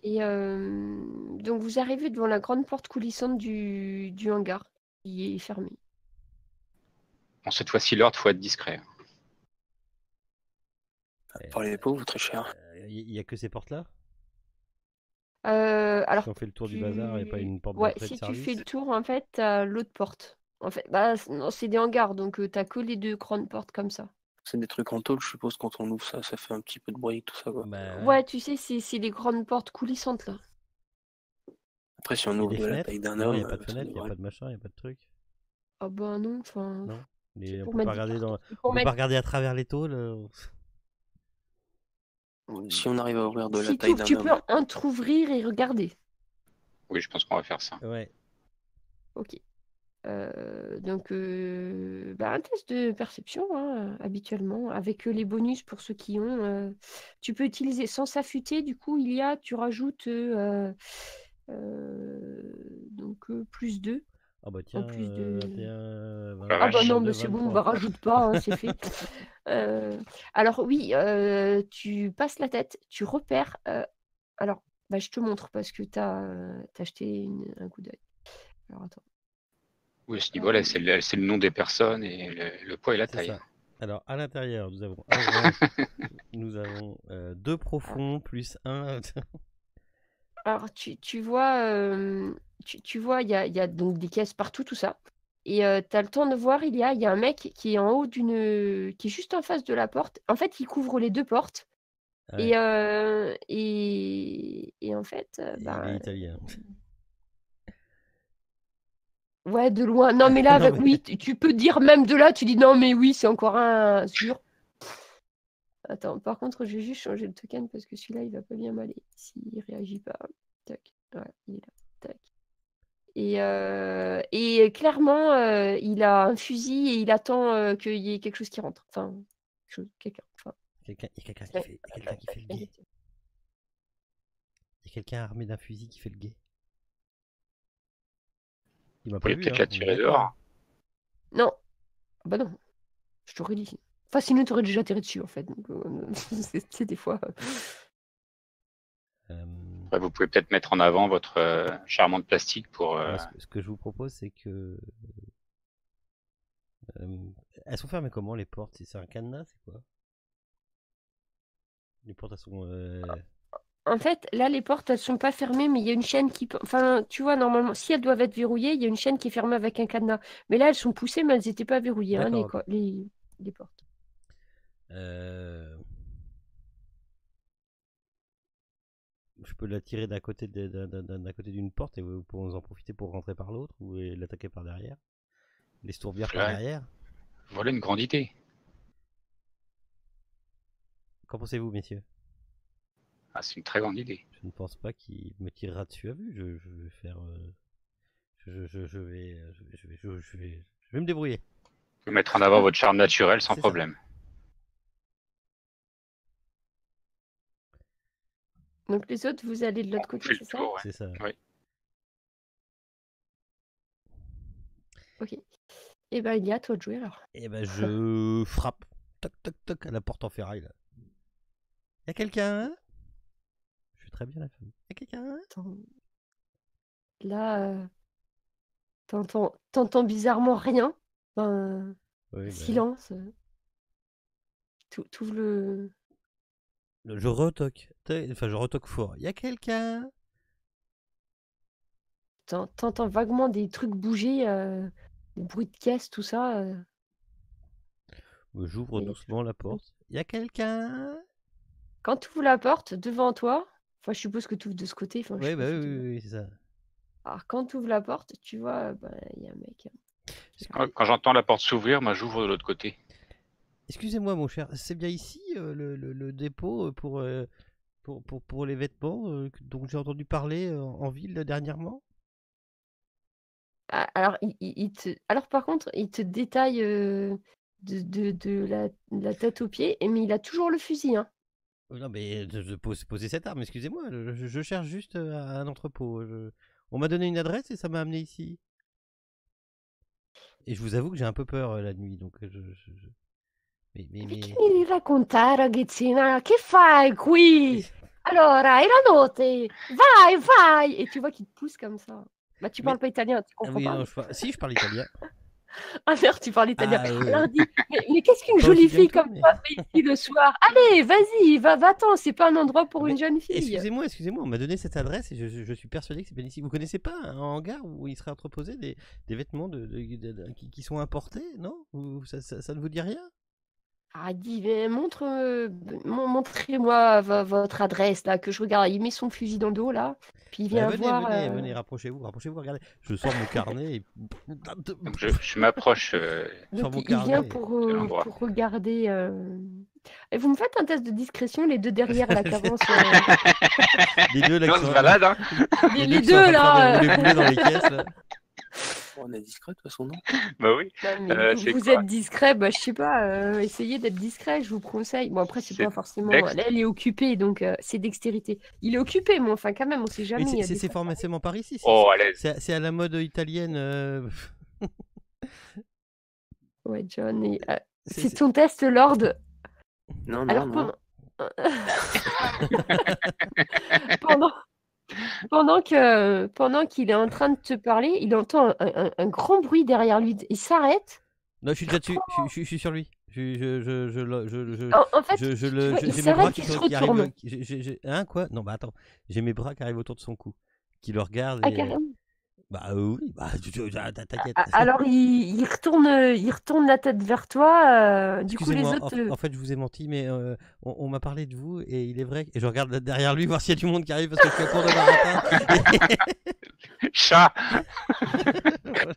Et donc, vous arrivez devant la grande porte coulissante du hangar, qui est fermée. Bon, cette fois-ci, l'ordre, faut être discret. Parlez pas, vous très cher. Il y a que ces portes-là? Si Alors, on fait le tour du bazar et pas une porte ouais, d'entrée de si tu fais service? le tour, en fait, t'as l'autre porte. En fait, bah, non, c'est des hangars, donc t'as que les deux grandes portes comme ça. C'est des trucs en tôle, je suppose, quand on ouvre ça, ça fait un petit peu de bruit, tout ça, quoi. Bah ouais. Ouais, tu sais, c'est les grandes portes coulissantes, là. Après, si on Il y a ouvre des de la fenêtres? taille d'un Non, il homme, n'y a pas de ça fenêtre, il n'y a devrait. pas de machin, il n'y a pas de truc. Ah bah non, enfin, Non? c'est On pour peut pas mettre des regarder cartons. dans... C'est pour On peut pas mettre... regarder à travers les tôles. Si on arrive à ouvrir de la Si tu taille ouvres, d'un tu peux homme, entrouvrir et regarder. Oui, je pense qu'on va faire ça. Ouais. Ok. Donc, bah, un test de perception, hein, habituellement, avec les bonus pour ceux qui ont. Tu peux utiliser sans s'affûter, du coup, tu rajoutes donc plus 2 Ah bah en tiens, plus de. 21, La Ah bah 21, vache. non, 22, mais c'est bon, bah 23. rajoute pas, hein, c'est fait. Alors oui, tu passes la tête, tu repères. Alors, bah, je te montre parce que t'as jeté un coup d'œil. Alors attends. Oui, à ce niveau-là, c'est le nom des personnes et le poids et la C'est taille. ça. Alors, à l'intérieur, nous avons un grand, nous avons deux Ah, profonds, plus un. alors tu vois, tu vois, il y a donc des caisses partout, tout ça. Et tu as le temps de voir, il y a un mec qui est en haut qui est juste en face de la porte. En fait, il couvre les deux portes. Ouais, Et en fait, il est italien. ouais, de loin. Non, mais là, Non, mais... oui, tu peux dire même de là, tu dis non, mais oui, c'est encore un sûr. Attends, par contre, je vais juste changer le token parce que celui-là, il va pas bien m'aller. S'il réagit pas. Tac. Ouais, il est là. Tac. Et clairement, il a un fusil et il attend qu'il y ait quelque chose qui rentre. Enfin, quelqu'un. Enfin, Il y a quelqu'un ouais, qui fait le gay. exactement. Il y a quelqu'un armé d'un fusil qui fait le gay. Il m'a Vous pas voulez vu, peut-être hein, la on est tirer d'accord. Hein. dehors. Non, bah non, je t'aurais dit. Enfin, sinon, t'aurais déjà tiré dessus, en fait. Donc, c'est des fois. Après, vous pouvez peut-être mettre en avant votre charmante plastique pour. Moi, ce que je vous propose, c'est que. Elles sont fermées comment les portes? C'est un cadenas, c'est quoi? Les portes, elles sont. En fait, là, les portes, elles sont pas fermées, mais il y a une chaîne qui. Enfin, tu vois, normalement, si elles doivent être verrouillées, il y a une chaîne qui est fermée avec un cadenas. Mais là, elles sont poussées, mais elles n'étaient pas verrouillées, hein, D'accord, ok. les portes. Je peux la tirer d'un côté d'un côté d'une porte et vous pouvez en profiter pour rentrer par l'autre ou l'attaquer par derrière. L'estourbir par Voilà, derrière. voilà une grande idée. Qu'en pensez-vous, messieurs? Ah, c'est une très grande idée. Je ne pense pas qu'il me tirera dessus à vue. Je vais faire. Je vais me débrouiller. Vous pouvez mettre en avant votre charme naturel sans C'est ça. problème. Donc, les autres, vous allez de l'autre On côté, fait c'est le ça? tour, ouais. C'est ça. Oui. Ok. Et ben, il est à toi de jouer alors. Et ben je frappe. Toc toc toc à la porte en ferraille là. Y'a quelqu'un? Je fais très bien la femme. Y'a quelqu'un? Attends. Là, t'entends bizarrement rien. Enfin, Oui, bah, silence. T'ouvres le. je retoque. Enfin, je retoque fort. Y'a quelqu'un? T'entends vaguement des trucs bouger, des bruits de caisse, tout ça. J'ouvre Il y a doucement la toujours- porte. Y'a quelqu'un? Quand tu ouvres la porte, devant toi, enfin, je suppose que tu ouvres de ce côté. Enfin, je Oui, sais pas bah si oui, tu oui, vois. oui, c'est ça. Alors, quand tu ouvres la porte, tu vois, il y a un mec qui Quand, arrive. quand j'entends la porte s'ouvrir, moi j'ouvre de l'autre côté. Excusez-moi, mon cher, c'est bien ici le dépôt pour les vêtements dont j'ai entendu parler en ville dernièrement? Ah, alors, alors, par contre, il te détaille de la tête aux pieds, mais il a toujours le fusil. Hein. Non, mais poser cette arme, excusez-moi, je cherche juste un entrepôt. On m'a donné une adresse et ça m'a amené ici. Et je vous avoue que j'ai un peu peur la nuit, donc Ma mais... che mi devi raccontare, ragazzina? Che fai qui? Allora, è la notte. Vai, vai! Et tu vois qu'il te pousse comme ça. Bah, tu parles mais... pas italien, tu Ah comprends oui, pas. non, si, je parle italien. Ah merde, tu parles italien. Ah oui, Alors dis, mais qu'est-ce qu'une pas aussi jolie bien que fille toi, comme mais... toi fait ici le soir? Allez, vas-y, va-t'en, c'est pas un endroit pour une Mais jeune fille. excusez-moi, on m'a donné cette adresse et je suis persuadé que c'est bien ici. Vous connaissez pas un hangar où il serait entreposé des vêtements qui sont importés, non? Ça ne vous dit rien? Ah, dis, mais montrez-moi votre adresse là, que je regarde. Il met son fusil dans le dos là, puis il Bah, vient voir. venez, rapprochez-vous, regardez. Je sors mon carnet et... Donc je m'approche Je sors Donc mon il vient carnet. de l'endroit. pour regarder. Et vous me faites un test de discrétion, les deux derrière là, qui avancent. Les deux là On qui se sont... balade, hein. Les qui sont en deux train de faire là. des roulés boulets dans les caisses là. On est discret de toute façon, non? Bah oui. Non, mais C'est vous quoi? êtes discret, bah je sais pas, essayez d'être discret, je vous conseille. Bon après c'est C'est pas forcément. Dex. Là elle est occupée, donc c'est dextérité. Il est occupé, mais enfin quand même, on sait jamais. Oui, il y a des c'est fois, forcément par ici. Oh, à l'aise. C'est à la mode italienne. Ouais, John. C'est- C'est ton test, Lord. Non, Alors non, non. pendant qu'il est en train de te parler, il entend un grand bruit derrière lui. Il s'arrête. Non, je suis déjà dessus. Je suis sur lui. En fait, j'ai tu vois, il mes s'arrête, bras il se qui arrivent. retourne. Hein, quoi? Non, bah attends. J'ai mes bras qui arrivent autour de son cou. Qui le regardent Ah, et. carrément. Bah oui, bah t'inquiète. Alors il retourne la tête vers toi. Du coup, les Excusez-moi, autres. en fait, je vous ai menti, mais on m'a parlé de vous et il est vrai. Et je regarde derrière lui voir s'il y a du monde qui arrive parce que je suis à court de baratin. Chat. Voilà.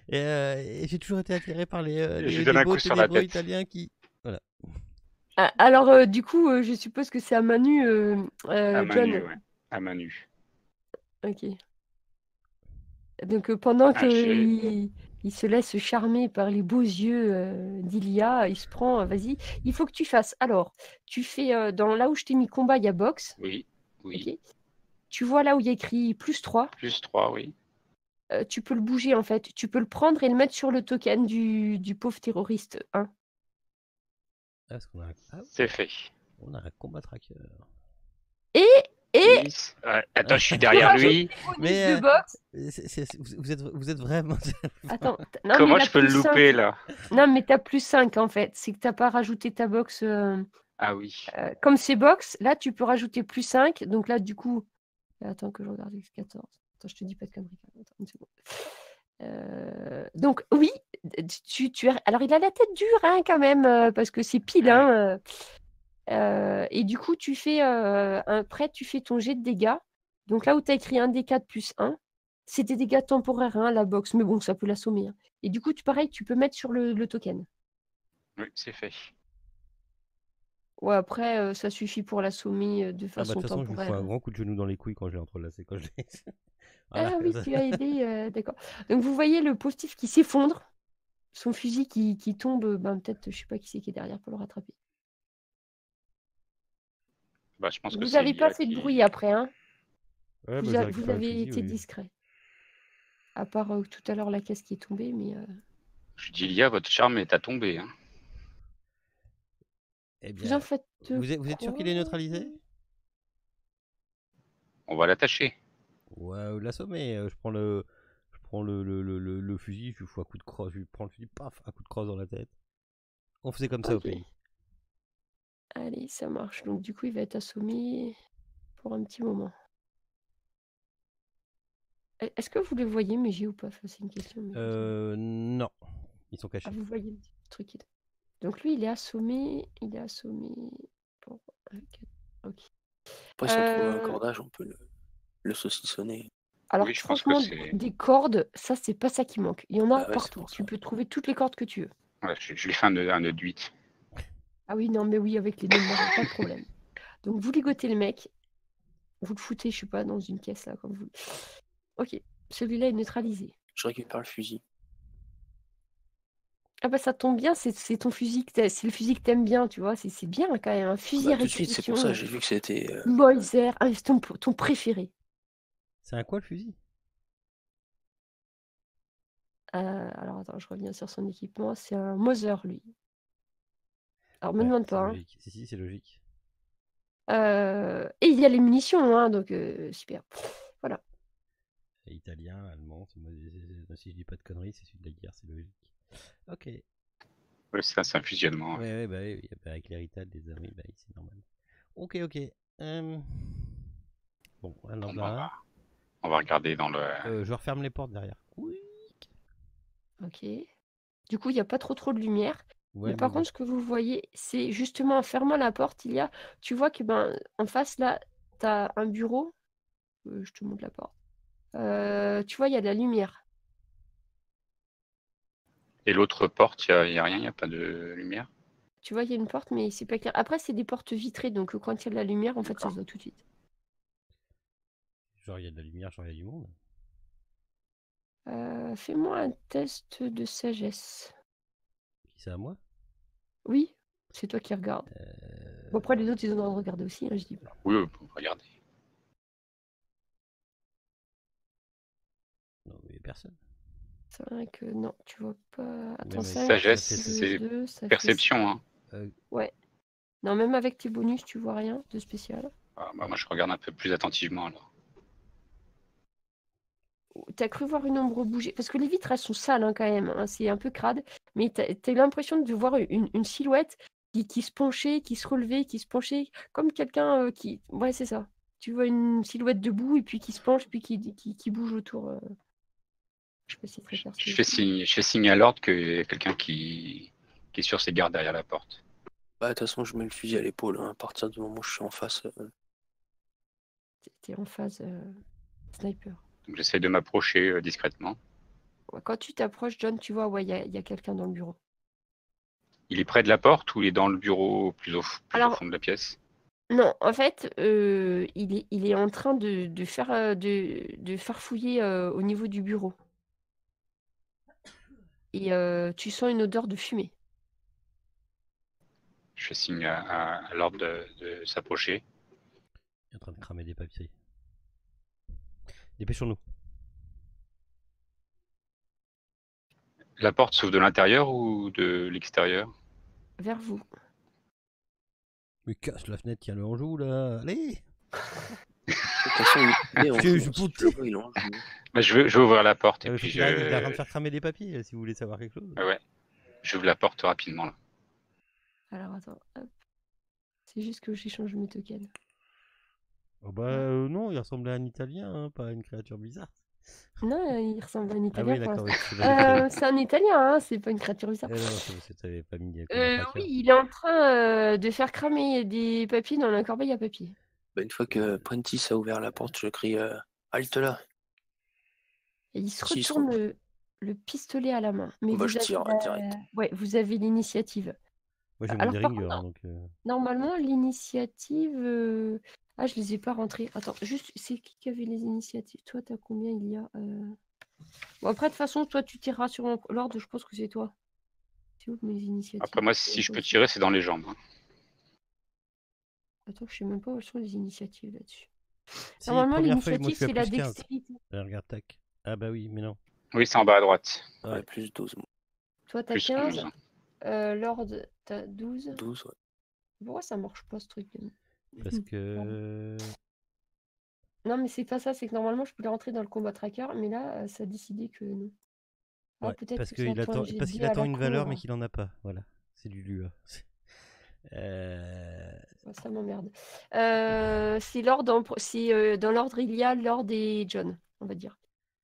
Et j'ai toujours été attiré par Je les lui donne un beaux coup sur la ténébreux tête. italiens qui. Voilà. Alors du coup, je suppose que c'est à Manu, À main John. nue, ouais. À main nue. Ok. Donc pendant Ah, il se laisse charmer par les beaux yeux d'Ilia, il se prend, vas-y, il faut que tu fasses. Alors, tu fais, dans là où je t'ai mis combat, il y a boxe, Oui, oui. ok. Tu vois là où il y a écrit +3, Plus 3, oui. tu peux le bouger en fait. Tu peux le prendre et le mettre sur le token du pauvre terroriste 1. Ah, parce qu'on a C'est fait. on a un combat tracker. Et Yes. Ouais, attends, je suis derrière lui. Mais, de boxe. Vous êtes vraiment. Attends, non, Comment mais je peux le +5. louper là? Non, mais t'as +5 en fait. C'est que t'as pas rajouté ta boxe. Ah oui. Comme c'est box, là tu peux rajouter +5. Donc là, du coup. Attends que je regarde X14. Attends, je te dis pas de conneries. Attends, une seconde. Donc oui, alors il a la tête dure hein, quand même, parce que c'est pile. Hein, et du coup, tu fais après, tu fais ton jet de dégâts. Donc là où tu as écrit 1d4 +1, c'est des dégâts temporaires, hein, la box, mais bon, ça peut l'assommer. Hein. Et du coup, pareil, tu peux mettre sur le token. Oui, c'est fait. Ouais, après, ça suffit pour l'assommer de Ah bah façon de toute façon, je lui fous temporaire. un grand coup de genou dans les couilles quand je l'ai entrelacé. Quand je l'ai... Ah Voilà. oui, tu as aidé, d'accord. Donc vous voyez le positif qui s'effondre, son fusil qui tombe, ben, peut-être, je sais pas qui c'est qui est derrière pour le rattraper. Bah, je pense que Vous c'est n'avez pas Elia fait de qui... bruit après, hein? Ouais, Vous bah, j'ai avez récupéré le fusil, été oui. discret. À part tout à l'heure la caisse qui est tombée, mais Je dis Lia, votre charme est à tomber. Hein. Eh vous en bien, faites vous êtes sûr qu'il est quoi? neutralisé? On va l'attacher. Ouais, ou l'assommer. Je prends le fusil, je lui fous un coup de crosse, je lui prends le fusil, paf, un coup de crosse dans la tête. On faisait comme ça au Ok. pays. Allez, ça marche. Donc du coup, il va être assommé pour un petit moment. Est-ce que vous les voyez, Meiji, ou pas? Enfin, c'est une question. Mais Non. Ils sont Ah, cachés. vous voyez le petit truc qui est- Donc lui, il est assommé. Il est assommé pour... Ok. Après, si on trouve un Euh, cordage, on peut le saucissonner. Alors Oui, je pense que franchement, c'est. des cordes, ça, c'est pas ça qui manque. Il y en a Bah ouais, c'est partout. pour Tu ça. peux trouver toutes les cordes que tu veux. Ouais, je lui fais un nœud de 8. Ah oui, non, mais oui, avec les nœuds de marin, pas de problème. Donc vous ligotez le mec. Vous le foutez, je sais pas, dans une caisse, là, comme vous... Ok. Celui-là est neutralisé. Je récupère le fusil. Ah bah ça tombe bien, c'est ton fusil, c'est le fusil que t'aimes bien, tu vois, c'est bien quand même, un fusil Bah, à tout de suite, c'est pour ça, répétition, j'ai vu que c'était. Moiser, c'est ton préféré. C'est un quoi le fusil? Alors attends, je reviens sur son équipement, c'est un Moser lui. Alors me Ouais, demande c'est pas, hein. logique. Si, c'est logique. Et il y a les munitions, hein, donc super. Voilà. C'est italien, allemand, si je dis pas de conneries, c'est celui de la guerre, c'est logique. Ok. Ouais, ça, c'est un fusionnement. Ouais, bah oui, avec l'héritage des amis, bah oui, c'est normal. Ok. Bon, alors Bon, bah, là, on va regarder dans le. je referme les portes derrière. Oui. Ok. Du coup, il n'y a pas trop de lumière. Ouais, Mais par bon. contre, ce que vous voyez, c'est justement en fermant la porte, tu vois que en face là, tu as un bureau. Je te montre la porte. Tu vois, il y a de la lumière. Et l'autre porte, il y a rien, il n'y a pas de lumière. Tu vois, il y a une porte, mais c'est pas clair. Après, c'est des portes vitrées, donc quand il y a de la lumière, en fait, ça D'accord. se voit tout de suite. Genre, il y a de la lumière, genre, il y a du monde. Fais-moi un test de sagesse. Qui c'est à moi? Oui, c'est toi qui regardes. Bon, après, les autres, ils ont le droit de regarder aussi, hein, je dis pas. Oui, on peut regarder. Non, mais il y a personne. 5, non, tu vois pas. Attends, mais 5, sagesse, c'est 2, ça fait... Perception, hein. Ouais. Non, même avec tes bonus, tu vois rien de spécial. Ah, bah, moi, je regarde un peu plus attentivement alors. T'as cru voir une ombre bouger? Parce que les vitres, elles sont sales hein, quand même. Hein, c'est un peu crade. Mais t'as eu l'impression de voir une silhouette qui se penchait, qui se relevait, qui se penchait. Comme quelqu'un qui... Ouais, c'est ça. Tu vois une silhouette debout et puis qui se penche, puis qui bouge autour. Je sais pas si c'est très clair ce que Je fais signe à l'ordre qu'il y a quelqu'un qui est sur ses gardes derrière la porte. Bah, de toute façon, je mets le fusil à l'épaule hein, à partir du moment où je suis en face. T'es en phase sniper. Donc j'essaie de m'approcher discrètement. Ouais, quand tu t'approches, John, tu vois, ouais, il y a quelqu'un dans le bureau. Il est près de la porte ou il est dans le bureau plus au Alors, fond de la pièce? non, en fait, il est en train de faire, de farfouiller au niveau du bureau. Et tu sens une odeur de fumée. Je fais signe à l'ordre de s'approcher. Il est en train de cramer des papiers. Dépêchons-nous. La porte s'ouvre de l'intérieur ou de l'extérieur? Vers vous. Mais casse la fenêtre, tiens-le en joue là. Allez! De toute façon, il est en Je joue. peux Si tu le vois, il est en joue. Bah, je vais ouvrir la porte et Faut puis qu'il arrête, il est en train de faire cramer des papiers si vous voulez savoir quelque chose. Ouais, j'ouvre la porte rapidement là. Alors, attends. Hop. C'est juste que j'échange mes tokens. Oh bah non, il ressemblait à un Italien, hein, pas à une créature bizarre. Non, il ressemble à un Ah Italien oui, pour d'accord. l'instant. Oui, c'est pas C'est un Italien, hein, c'est pas une créature bizarre. non, c'est parce que t'avais pas mis comme un tracker. Oui, il est en train de faire cramer des papiers dans la corbeille à papier. Bah, une fois que Prentice a ouvert la porte, je crie halte là. Et il se S'ils retourne sont- le pistolet à la main. Mais Bah, vous je avez tire direct. ouais, vous avez l'initiative. Moi j'ai mon Alors, par Deringer, contre, hein, donc. normalement, l'initiative... Ah, je les ai pas rentrées. Attends, juste, c'est qui avait les initiatives? Toi, t'as combien il y a Bon, après, de toute façon, toi, tu tireras sur l'ordre, je pense que c'est toi. C'est où mes initiatives? Après moi, si je peux tirer, c'est dans les jambes. Hein. Attends, je sais même pas où sont les initiatives là-dessus. Si, Normalement, première feuille, moi l'initiative, je suis à c'est la plus 15. dextérité. Regarde, tac. Ah bah oui, mais non. Oui, c'est en bas à droite. Ouais. Ouais, plus 12. moi. Toi, t'as Plus 15. 11. Lord, t'as 12. 12, ouais. Pourquoi ça marche pas ce truc? Parce que. Non, mais c'est pas ça, c'est que normalement je peux les rentrer dans le combat tracker, mais là, ça a décidé que non. Ah, Ouais, peut-être parce que c'est un qu'il point attend, GD parce qu'il à attend la une con, valeur, mais hein. qu'il en a pas. Voilà. C'est du LUA. Ouais, ça m'emmerde. C'est dans l'ordre il y a Lord et John, on va dire.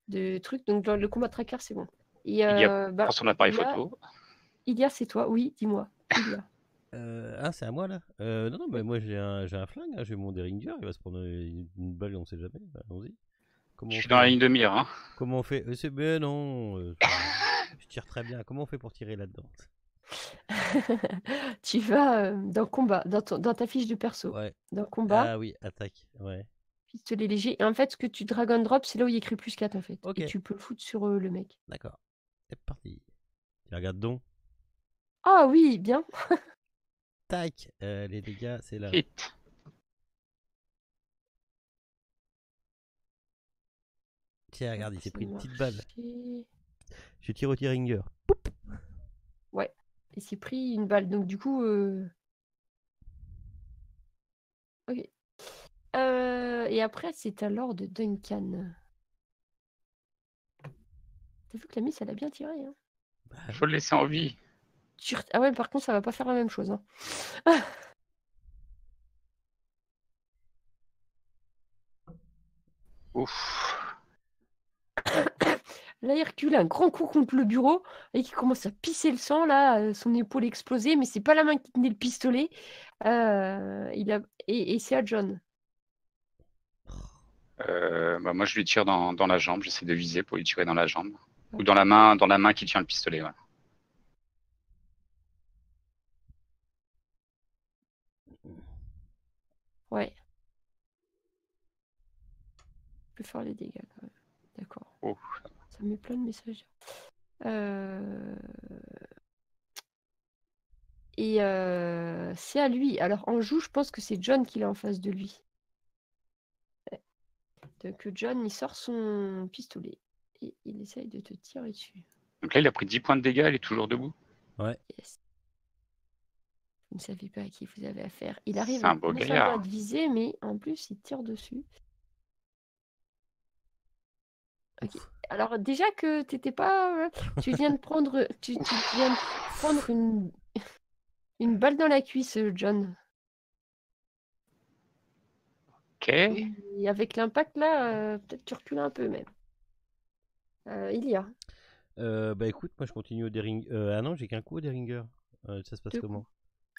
De trucs, donc dans le combat tracker, c'est bon. Et Prends son appareil photo. Ilia, c'est toi, oui, dis-moi. Ilia. Ah, c'est à moi là. Non, mais moi j'ai un flingue, hein, j'ai mon Derringer, il va se prendre une balle, on sait jamais. Allons-y. Comment Je on suis fait dans la ligne de mire. Hein. Comment on fait C'est ben non. Je tire très bien. Comment on fait pour tirer là-dedans? Tu vas dans combat, dans ta fiche de perso. Ouais. Dans combat, Ah oui, attaque. Ouais. pistolet léger. Et en fait, ce que tu drag and drop, c'est là où il y a écrit plus 4 en fait. Ok. Et tu peux le foutre sur le mec. D'accord. C'est parti. Tu regardes donc. Ah oui, bien. Tac. Les dégâts, c'est là. Hit. Tiens, regarde, il s'est Ça pris une petite balle. marchait. Je tire au Derringer. Ouais, il s'est pris une balle. Donc du coup, ok. Et après, c'est à Lord Duncan. T'as vu que la miss, elle a bien tiré. Hein. Bah, Faut le laisser en vie. Ah ouais, par contre, ça va pas faire la même chose. Hein. Ouf. Là, il recule un grand coup contre le bureau et qui commence à pisser le sang. Là, son épaule explosée, mais c'est pas la main qui tenait le pistolet. Et c'est à John. Moi, je lui tire dans la jambe. J'essaie de viser pour lui tirer dans la jambe. Ou Ok. dans la main qui tient le pistolet. Voilà. Ouais. Je peux faire les dégâts quand même. D'accord. Oh. Ça met plein de messages. Et c'est à lui. Alors en joue, je pense que c'est John qui est en face de lui. Ouais. Donc John, il sort son pistolet et il essaye de te tirer dessus. Donc là, il a pris 10 points de dégâts. Il est toujours debout. ouais. Yes. Vous ne savez pas à qui vous avez affaire. Il arrive C'est un beau non seulement à gaillard. te viser, mais en plus, il tire dessus. Ok. Alors déjà que t'étais pas... tu viens de prendre, tu viens de prendre une balle dans la cuisse, John. Ok. Et avec l'impact là, peut-être tu recules un peu même. Il y a Bah écoute, moi je continue au Derringer. Ah non, j'ai qu'un coup au Derringer. Ça se passe 2 comment? coups.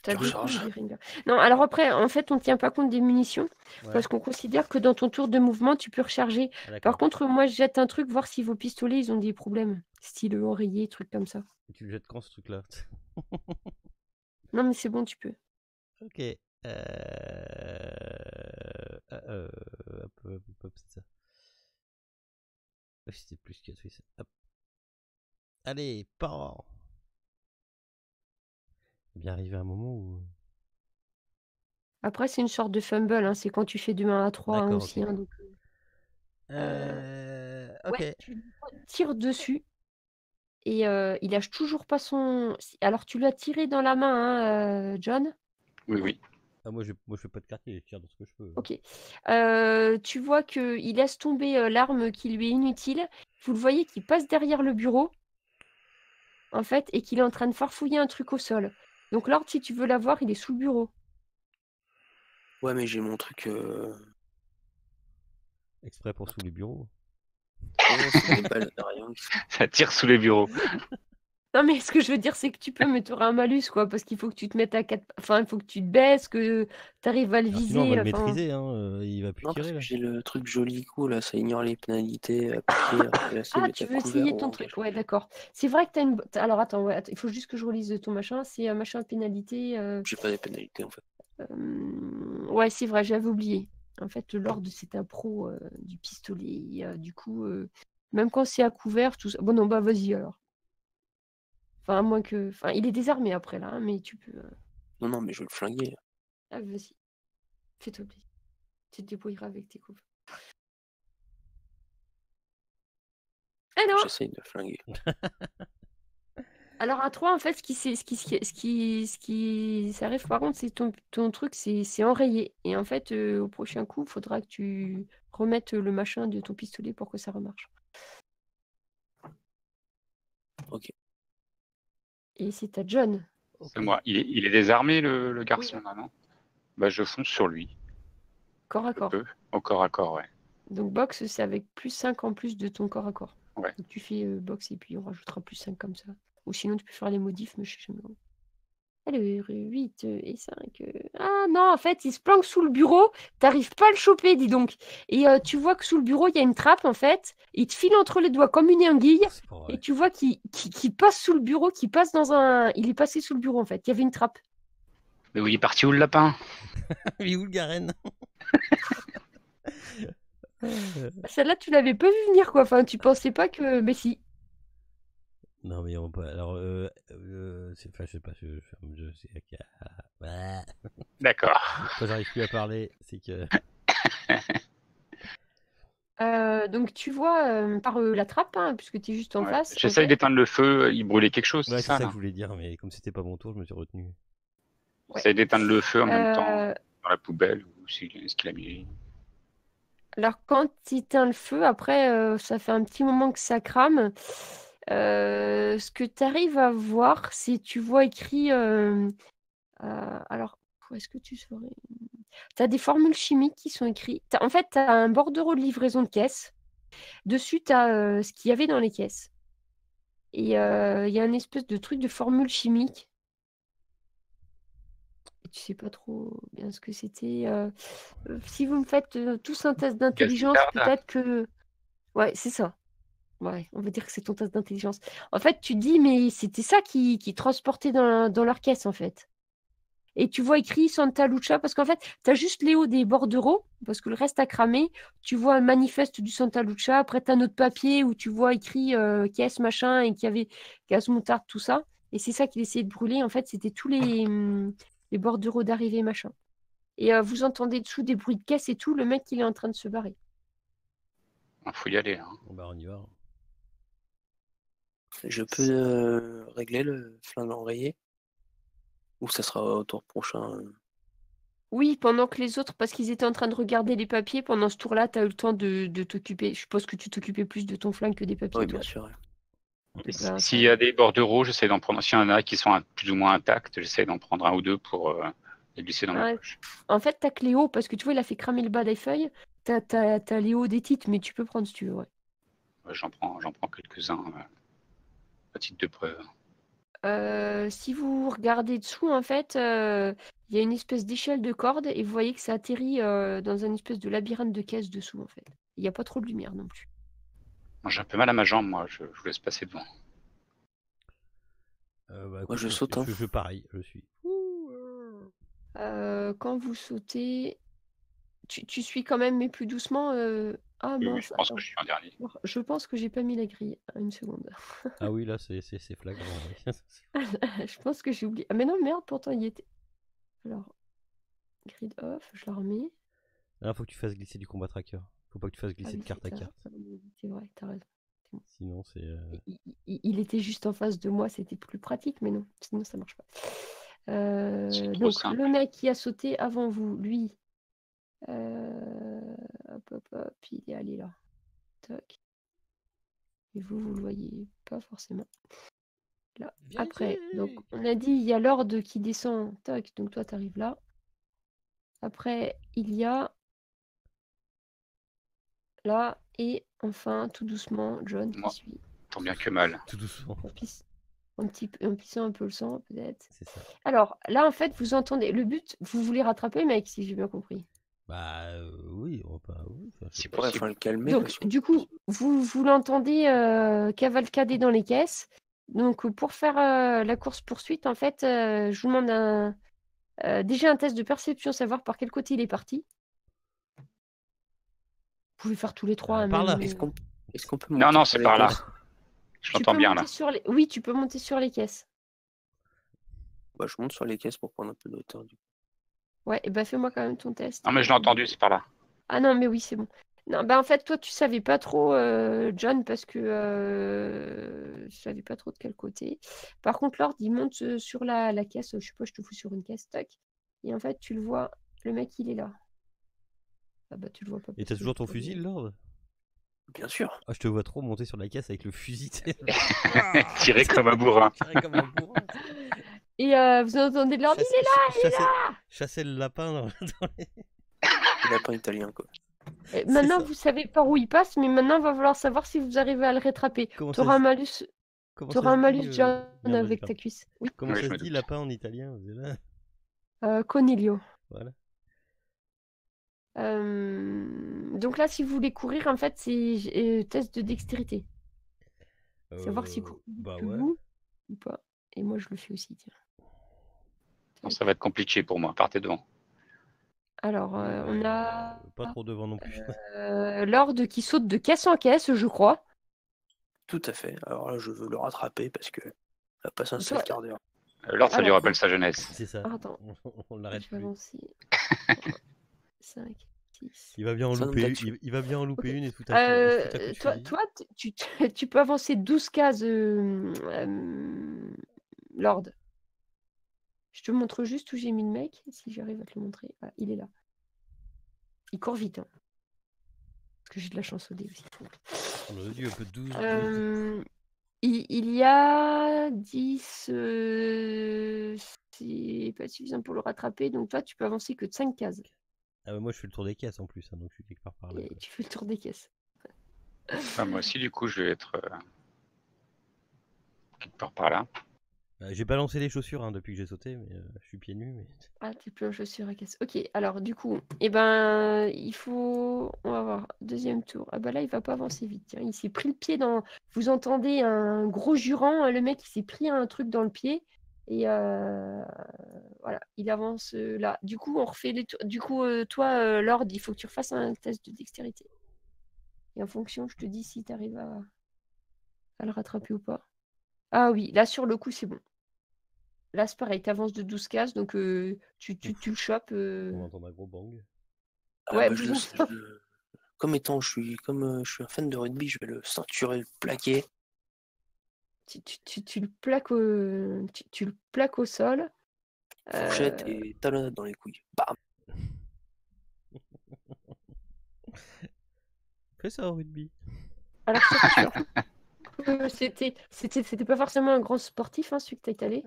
T'as Tu 2 coups recharges. de Derringer. Non, alors après, en fait, on ne tient pas compte des munitions Ouais. parce qu'on considère que dans ton tour de mouvement, tu peux recharger. Ah, d'accord. Par contre, moi, je jette un truc, voir si vos pistolets, ils ont des problèmes. Style oreiller, truc comme ça. Et tu le jettes quand ce truc-là? Non, mais c'est bon, tu peux. Ok. Hop, c'est ça. Oui, c'était plus que oui, hop. Allez, pars. Il est bien arrivé un moment où. Après, c'est une sorte de fumble. Hein. C'est quand tu fais de 1 à 3 hein, D'accord, aussi. ok. Hein, donc, Ok. ouais, tu tires dessus. Et il lâche toujours pas son. Alors, tu l'as tiré dans la main, hein, John. Oui, oui. Ah, moi, je fais pas de quartier, je tire dans ce que je peux. Ok. Tu vois qu'il laisse tomber l'arme qui lui est inutile. Vous le voyez qui passe derrière le bureau, en fait, et qu'il est en train de farfouiller un truc au sol. Donc, Lord, si tu veux l'avoir, il est sous le bureau. Ouais, mais j'ai mon truc. Exprès pour sous les bureaux. Non, c'est des balles d'Ariane qui sont. Ça tire sous les bureaux. Non, mais ce que je veux dire, c'est que tu peux, mais tu auras un malus, quoi, parce qu'il faut que tu te mettes à 4. Enfin, il faut que tu te baisses, que tu arrives à le Alors, sinon, on va viser. le Enfin, maîtriser, hein. Il va plus Non, parce tirer que là. j'ai le truc joli coup, là, ça ignore les pénalités appliquées lorsque la cible Ah, est tu à veux couvert essayer ou ton en truc. cachot. Ouais, d'accord. C'est vrai que tu as une. Alors, attends, ouais, il faut juste que je relise ton machin. C'est un machin pénalité. J'ai pas des pénalités en fait. Ouais, c'est vrai, j'avais oublié. En fait, le Lord, c'est un pro du pistolet. Du coup, même quand c'est à couvert, tout ça. Bon, non, bah vas-y alors. Enfin, à moins que. Enfin, il est désarmé après là, hein, mais tu peux. Non, non, mais je vais le flinguer. Ah, vas-y. Fais-toi plaisir. Tu te débrouilleras avec tes copains. Ah non. J'essaye de flinguer. Alors à 3, en fait, ce qui ça arrive par contre, c'est ton truc, c'est enrayé. Et en fait, au prochain coup, il faudra que tu remettes le machin de ton pistolet pour que ça remarche. Ok. Et c'est à John. C'est moi. Il est désarmé, le garçon, là, non? Bah, je fonce sur lui. Corps à Je corps. peux. Au corps à corps, ouais. Donc box, c'est avec plus 5 en plus de ton corps à corps. Ouais. Donc tu fais box et puis on rajoutera plus 5 comme ça. Ou sinon, tu peux faire les modifs, mais je sais jamais. Alors, 8 et 5. Ah non, en fait, il se planque sous le bureau. T'arrives pas à le choper, dis donc. Et tu vois que sous le bureau, il y a une trappe, en fait. Il te file entre les doigts comme une anguille. C'est pas vrai. Et tu vois qu'il passe sous le bureau, qu'il passe dans un... Il est passé sous le bureau, en fait. Il y avait une trappe. Mais où il est parti où le lapin? Mais où le Garen? Celle-là, tu l'avais pas vu venir, quoi. Enfin, tu pensais pas que... Mais si. Non, mais on peut. Alors, enfin, je sais pas, je sais que. Voilà. D'accord. Quand j'arrive plus à parler, c'est que. Donc, tu vois par la trappe, hein, puisque tu es juste en Ouais. face. En J'essaye fait, d'éteindre le feu. Il brûlait quelque chose, Ouais, c'est c'est ça, ça que là? je voulais dire, mais comme c'était pas mon tour, je me suis retenu. J'essaye d'éteindre le feu en même temps Euh, dans la poubelle. Ou est-ce qu'il a mis? Alors, quand tu éteins le feu, après, ça fait un petit moment que ça crame. Ce que tu arrives à voir, c'est tu vois écrit. Alors, où est-ce que tu saurais? Tu as des formules chimiques qui sont écrites. En fait, tu as un bordereau de livraison de caisse. Dessus, tu as ce qu'il y avait dans les caisses. Et il y a une espèce de truc de formule chimique. Et tu sais pas trop bien ce que c'était. Si vous me faites tous un test d'intelligence, Gaz moutarde? peut-être que. Ouais, c'est ça. Ouais, on va dire que c'est ton test d'intelligence. En fait, tu dis, mais c'était ça qui transportait dans leur caisse, en fait. Et tu vois écrit Santa Lucia, parce qu'en fait, tu as juste les hauts des bordereaux, parce que le reste a cramé. Tu vois un manifeste du Santa Lucia, après tu as notre papier où tu vois écrit caisse, machin, et qu'il y avait gaz moutarde, tout ça. Et c'est ça qu'il essayait de brûler. En fait, c'était tous les bordereaux d'arrivée, machin. Et vous entendez dessous des bruits de caisse et tout, le mec, il est en train de se barrer. Il faut y aller. Hein. Bon, bah, on y va. Je peux régler le flingue enrayé? Ou ça sera au tour prochain? Oui, pendant que les autres, parce qu'ils étaient en train de regarder les papiers, pendant ce tour-là, tu as eu le temps de t'occuper. Je suppose que tu t'occupais plus de ton flingue que des papiers. Oui, toi. bien sûr. Ouais. Et Ben, s'il y a des bordereaux, j'essaie d'en prendre. S'il y en a qui sont plus ou moins intacts, j'essaie d'en prendre un ou deux pour les glisser dans ma Ouais. poche. En fait, t'as que les hauts, parce que tu vois, il a fait cramer le bas des feuilles. T'as les hauts des titres, mais tu peux prendre si tu veux, ouais. Ouais, j'en prends quelques-uns à titre de preuve. Si vous regardez dessous, en fait, il y a une espèce d'échelle de corde et vous voyez que ça atterrit dans une espèce de labyrinthe de caisses dessous, en fait. Il n'y a pas trop de lumière non plus. Moi, j'ai un peu mal à ma jambe, moi. Je vous laisse passer devant. Bah, écoute, Moi, je saute. Hein. je pareil, je suis. Quand vous sautez, tu suis quand même, mais plus doucement. Ah Oui, mince, je pense attends. que je suis en dernier. Je pense que j'ai pas mis la grille. Une seconde. Ah oui, là, c'est flagrant. Ouais. Je pense que j'ai oublié. Ah mais non, merde, pourtant il y était. Alors, grid off, je la remets. Là, faut que tu fasses glisser du combat tracker. Faut pas que tu fasses glisser Ah de oui, carte à carte. c'est vrai, t'as raison. Sinon, c'est. Il était juste en face de moi, c'était plus pratique, mais non, sinon ça marche pas. C'est trop Donc simple. le mec qui a sauté avant vous, lui, hop, il est allé là. Toc. Et vous le voyez pas forcément. Là. Après, donc on a dit il y a l'ordre qui descend, toc, donc toi tu arrives là. Après, il y a là, et enfin, tout doucement, John qui Moi. suit. Tant bien que mal. Tout doucement. En pissant un peu le sang, peut-être. C'est ça. Alors, là, en fait, vous entendez. Le but, vous voulez rattraper, mec, si j'ai bien compris. Bah oui, on va pas. Oui, C'est Ouais, possible. faut le calmer. Donc, parce que- du coup, vous l'entendez cavalcader dans les caisses. Donc, pour faire la course-poursuite, en fait, je vous demande déjà un test de perception, savoir par quel côté il est parti. Vous pouvez faire tous les trois. Hein, par là. même, Est-ce qu'on peut Non, monter non, sur c'est les par là. caisses? Je tu l'entends peux bien, monter là. sur les... Oui, tu peux monter sur les caisses. Bah, je monte sur les caisses pour prendre un peu de hauteur. Du coup. Ouais, et bah fais-moi quand même ton test. Non, mais je l'ai entendu, c'est par là. Ah non, mais oui, c'est bon. Non, bah en fait, toi, tu savais pas trop, John, parce que tu savais pas trop de quel côté. Par contre, Lord, il monte sur la caisse. Je sais pas, je te fous sur une caisse, tac. Et en fait, tu le vois, le mec, il est là. Ah bah, tu le vois pas. Et parce t'as que toujours je ton peux- fusil, Lord? Bien sûr. Ah, je te vois trop monter sur la caisse avec le fusil. Tiré comme un bourrin. Tiré comme un bourrin. Et vous entendez de Lord, il est là! Chasser le lapin dans les... Le lapin italien, quoi. Et C'est maintenant, ça. vous savez par où il passe, mais maintenant, il va falloir savoir si vous arrivez à le rattraper. Comment Tu auras ça un se- malus, Comment t'auras ça un se malus, dit John, Merde, avec pardon. ta cuisse. Oui, Comment Oui, ça je se me dit doute. lapin en italien? Vous êtes là Coniglio. Voilà. Donc là, si vous voulez courir, en fait, c'est test de dextérité. Savoir s'il court plus vite Bah que ouais. vous ou pas. Et moi, je le fais aussi, tiens. Non, ça va être compliqué pour moi. Partez devant. Alors, on a Pas trop devant non plus. Lord qui saute de caisse en caisse, je crois. Tout à fait. Alors là, je veux le rattraper parce que ça passe un sale Toi- quart d'heure. Lord, ça lui Alors- rappelle sa jeunesse. C'est ça. Attends. On Je l'arrête vais plus. avancer. 5, 6. Il va bien en Ça, louper, là-dessus. il va bien en louper Ok. une et tout à coup de Toi, fusil. tu peux avancer 12 cases, Lord. Je te montre juste où j'ai mis le mec, si j'arrive à te le montrer. Ah, il est là. Il court vite. Hein. Parce que j'ai de la chance au dé aussi. On a dit un peu 12. Il y a 10. C'est pas suffisant pour le rattraper. Donc toi, tu peux avancer que de 5 cases. Ah bah moi je fais le tour des caisses en plus, hein, donc je suis quelque part par là. Et quoi. tu fais le tour des caisses. Ah, moi aussi, du coup, je vais être quelque part par là. J'ai balancé les chaussures hein, depuis que j'ai sauté, mais je suis pieds nus. Mais... Ah, t'es plus en chaussures à caisse. Ok, alors du coup, eh ben, il faut... On va voir. Deuxième tour. Ah bah là, il va pas avancer vite. Tiens. Il s'est pris le pied dans... Vous entendez un gros jurant. Le mec, il s'est pris un truc dans le pied. Et voilà, il avance là. Du coup, on refait les tours. Du coup, toi, Lord, il faut que tu refasses un test de dextérité. Et en fonction, je te dis si tu arrives à le rattraper ou pas. Ah oui, là, sur le coup, c'est bon. Là, c'est pareil, tu avances de 12 cases, donc tu le chopes. On entend un gros bang. Ouais, Bah, comme je suis un fan de rugby, je vais le ceinturer, le plaquer. tu le plaques tu le plaques au sol. Fourchette et talonnade dans les couilles. Bam. Fais ça au rugby. Alors, c'était pas forcément un grand sportif, hein, celui que t'as étalé.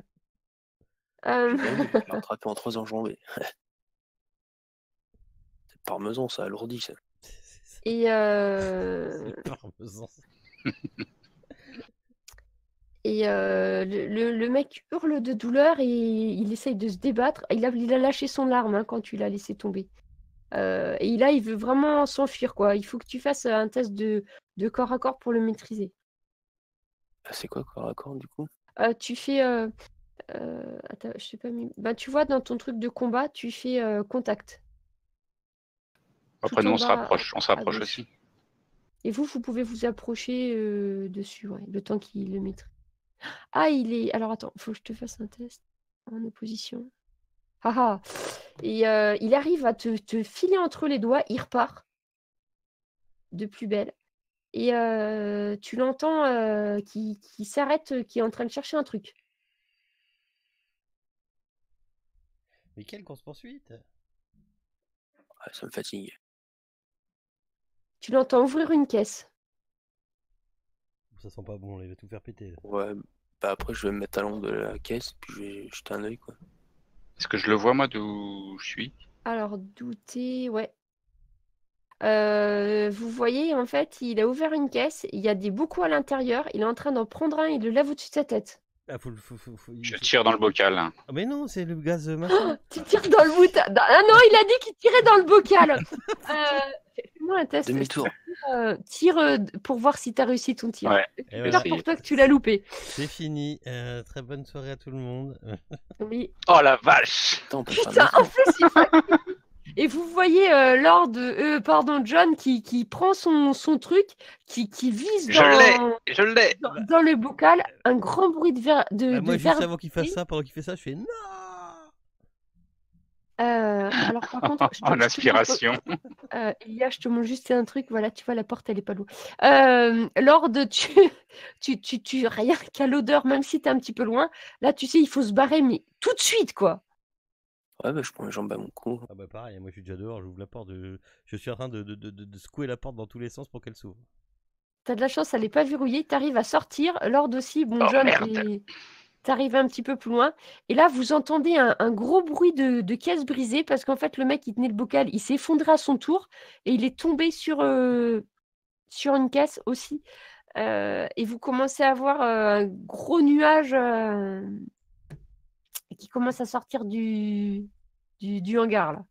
J'ai bien rattrapé en 3 enjambées. C'est parmesan, ça alourdit ça. Et C'est parmesan. Et le mec hurle de douleur et il essaye de se débattre. Il a lâché son arme hein, quand tu l'as laissé tomber. Et là, il veut vraiment s'enfuir, quoi. Il faut que tu fasses un test de corps à corps pour le maîtriser. Ah, c'est quoi corps à corps du coup? Tu fais... attends, je sais pas... Ben, tu vois, dans ton truc de combat, tu fais contact. Après, Tout nous, en on se bas, rapproche. On se à rapproche gauche. aussi. Et vous pouvez vous approcher dessus, ouais, le temps qu'il le maîtrise. Ah, il est... Alors, attends, il faut que je te fasse un test en opposition. Ah ah. Et il arrive à te filer entre les doigts, il repart de plus belle. Et tu l'entends qui s'arrête, qui est en train de chercher un truc. Mais quelle course-poursuite! Ouais, ça me fatigue. Tu l'entends ouvrir une caisse. Ça sent pas bon, là, il va tout faire péter. Là. Ouais, bah après je vais me mettre à l'angle de la caisse, puis je vais jeter un œil quoi. Est-ce que je le vois, moi, d'où je suis? Alors, douter, ouais. Vous voyez, en fait, il a ouvert une caisse, il y a des bocaux à l'intérieur, il est en train d'en prendre un, il le lève au-dessus de sa tête. Ah, Je tire dans le bocal. Ah, mais non, c'est le gaz machin. Tu tires dans le bout. Ah non, il a dit qu'il tirait dans le bocal. Fais-moi un test. Demi-tour. Tire pour voir si tu as réussi ton tir. Ouais. Et C'est voilà. pour toi que tu l'as loupé. C'est fini. Très bonne soirée à tout le monde. Oui. Oh la vache! Putain, on peut faire Putain, demi-tour. en plus, il faut... Et vous voyez Lord, John qui prend son truc, qui vise Je l'ai! dans le bocal, un grand bruit de verre. Bah, moi, de juste verre avant qu'il fasse ça, pendant qu'il fait ça, je fais non. Alors par contre, je te En montre, aspiration. Elia, je te montre juste un truc. Voilà, tu vois, la porte, elle est pas loin. Lord, rien qu'à l'odeur, même si t'es un petit peu loin, là, tu sais, il faut se barrer, mais tout de suite, quoi. Ouais, bah, je prends les jambes à mon cou. Ah bah pareil, moi je suis déjà dehors, j'ouvre la porte, je suis en train de secouer la porte dans tous les sens pour qu'elle s'ouvre. T'as de la chance, elle n'est pas verrouillée. T'arrives à sortir. Lord aussi, bon, Oh John, merde. et t'arrives un petit peu plus loin. Et là, vous entendez un gros bruit de caisse brisée parce qu'en fait, le mec qui tenait le bocal, il s'est effondré à son tour et il est tombé sur une caisse aussi. Et vous commencez à voir un gros nuage qui commence à sortir du hangar, là.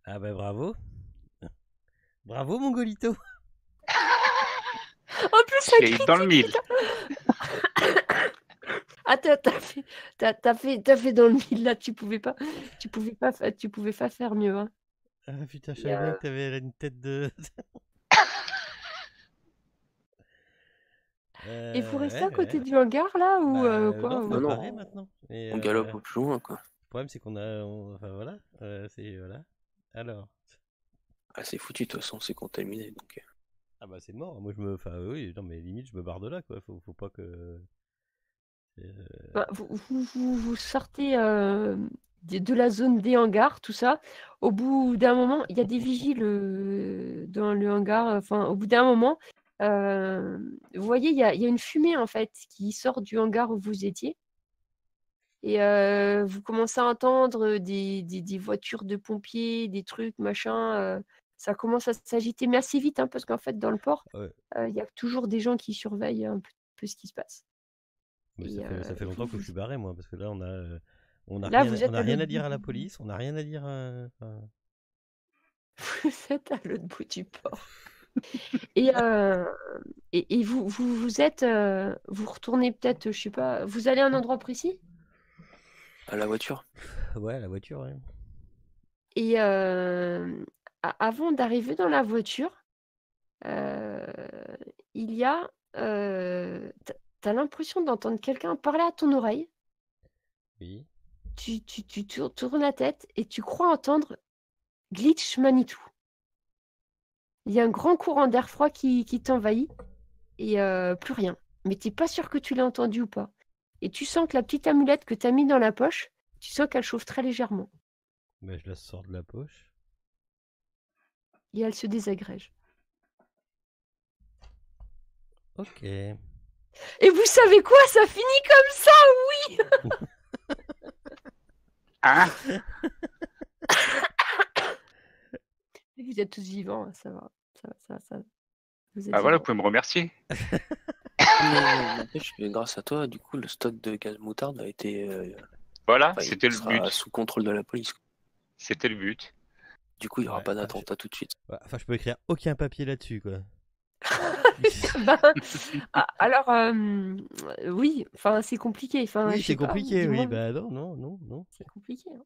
Ah bah bravo. Bravo Mongolito. En plus, ça Je l'ai eu dans le critique, mille. Ah, t'as fait dans le mille, là, tu pouvais pas faire mieux, hein. Ah putain, je Et, savais bien que t'avais une tête de... et vous restez à ouais, côté ouais. du hangar, là, ou Bah quoi non, faut Non, se non. barrer maintenant. Et, On galope au plus loin, quoi. le problème c'est qu'on a... Enfin voilà, c'est... Voilà. Alors... Ah, c'est foutu, de toute façon, c'est contaminé, donc... Ah bah c'est mort, moi je me... Enfin oui, non mais limite je me barre de là quoi, faut pas que... bah, vous sortez de la zone des hangars, tout ça. Au bout d'un moment, il y a des vigiles dans le hangar. Enfin, au bout d'un moment, vous voyez, il y a une fumée, en fait, qui sort du hangar où vous étiez. Et vous commencez à entendre des voitures de pompiers, des trucs, machin. Ça commence à s'agiter, mais assez vite, hein, parce qu'en fait, dans le port, Ouais. il y a toujours des gens qui surveillent un peu ce qui se passe. Mais Et, ça fait et longtemps vous, que je suis barré moi, parce que là on a là, rien, vous on êtes a à rien l'autre à dire bout à la police, on a rien à dire enfin, vous êtes à l'autre bout du port. Et, vous êtes, vous retournez peut-être, je sais pas, vous allez à un endroit précis À la voiture. Ouais, la voiture, ouais. et avant d'arriver dans la voiture, il y a, t'as l'impression d'entendre quelqu'un parler à ton oreille. Oui. Tu tournes la tête et tu crois entendre Glitch Manitou. Il y a un grand courant d'air froid qui t'envahit et plus rien. Mais t'es pas sûr que tu l'as entendu ou pas. Et tu sens que la petite amulette que t'as mis dans la poche, tu sens qu'elle chauffe très légèrement. Bah, je la sors de la poche. Et elle se désagrège. Ok. Et vous savez quoi? Ça finit comme ça, oui. Hein? Et vous êtes tous vivants, hein, ça va. Ça. Vous êtes Ah voilà, vivants. vous pouvez me remercier. Mais n'empêche que grâce à toi, du coup, le stock de gaz moutarde a été... Voilà, enfin, c'était il le sera but. sous contrôle de la police. C'était le but. Du coup, il n'y aura Ouais, pas enfin, d'attentat tout de suite. Ouais, enfin, je peux écrire aucun papier là-dessus, quoi. Ben, alors, oui, enfin, c'est compliqué. Enfin, Oui, je sais c'est pas, compliqué, dis-moi. oui. Bah non. C'est compliqué, hein.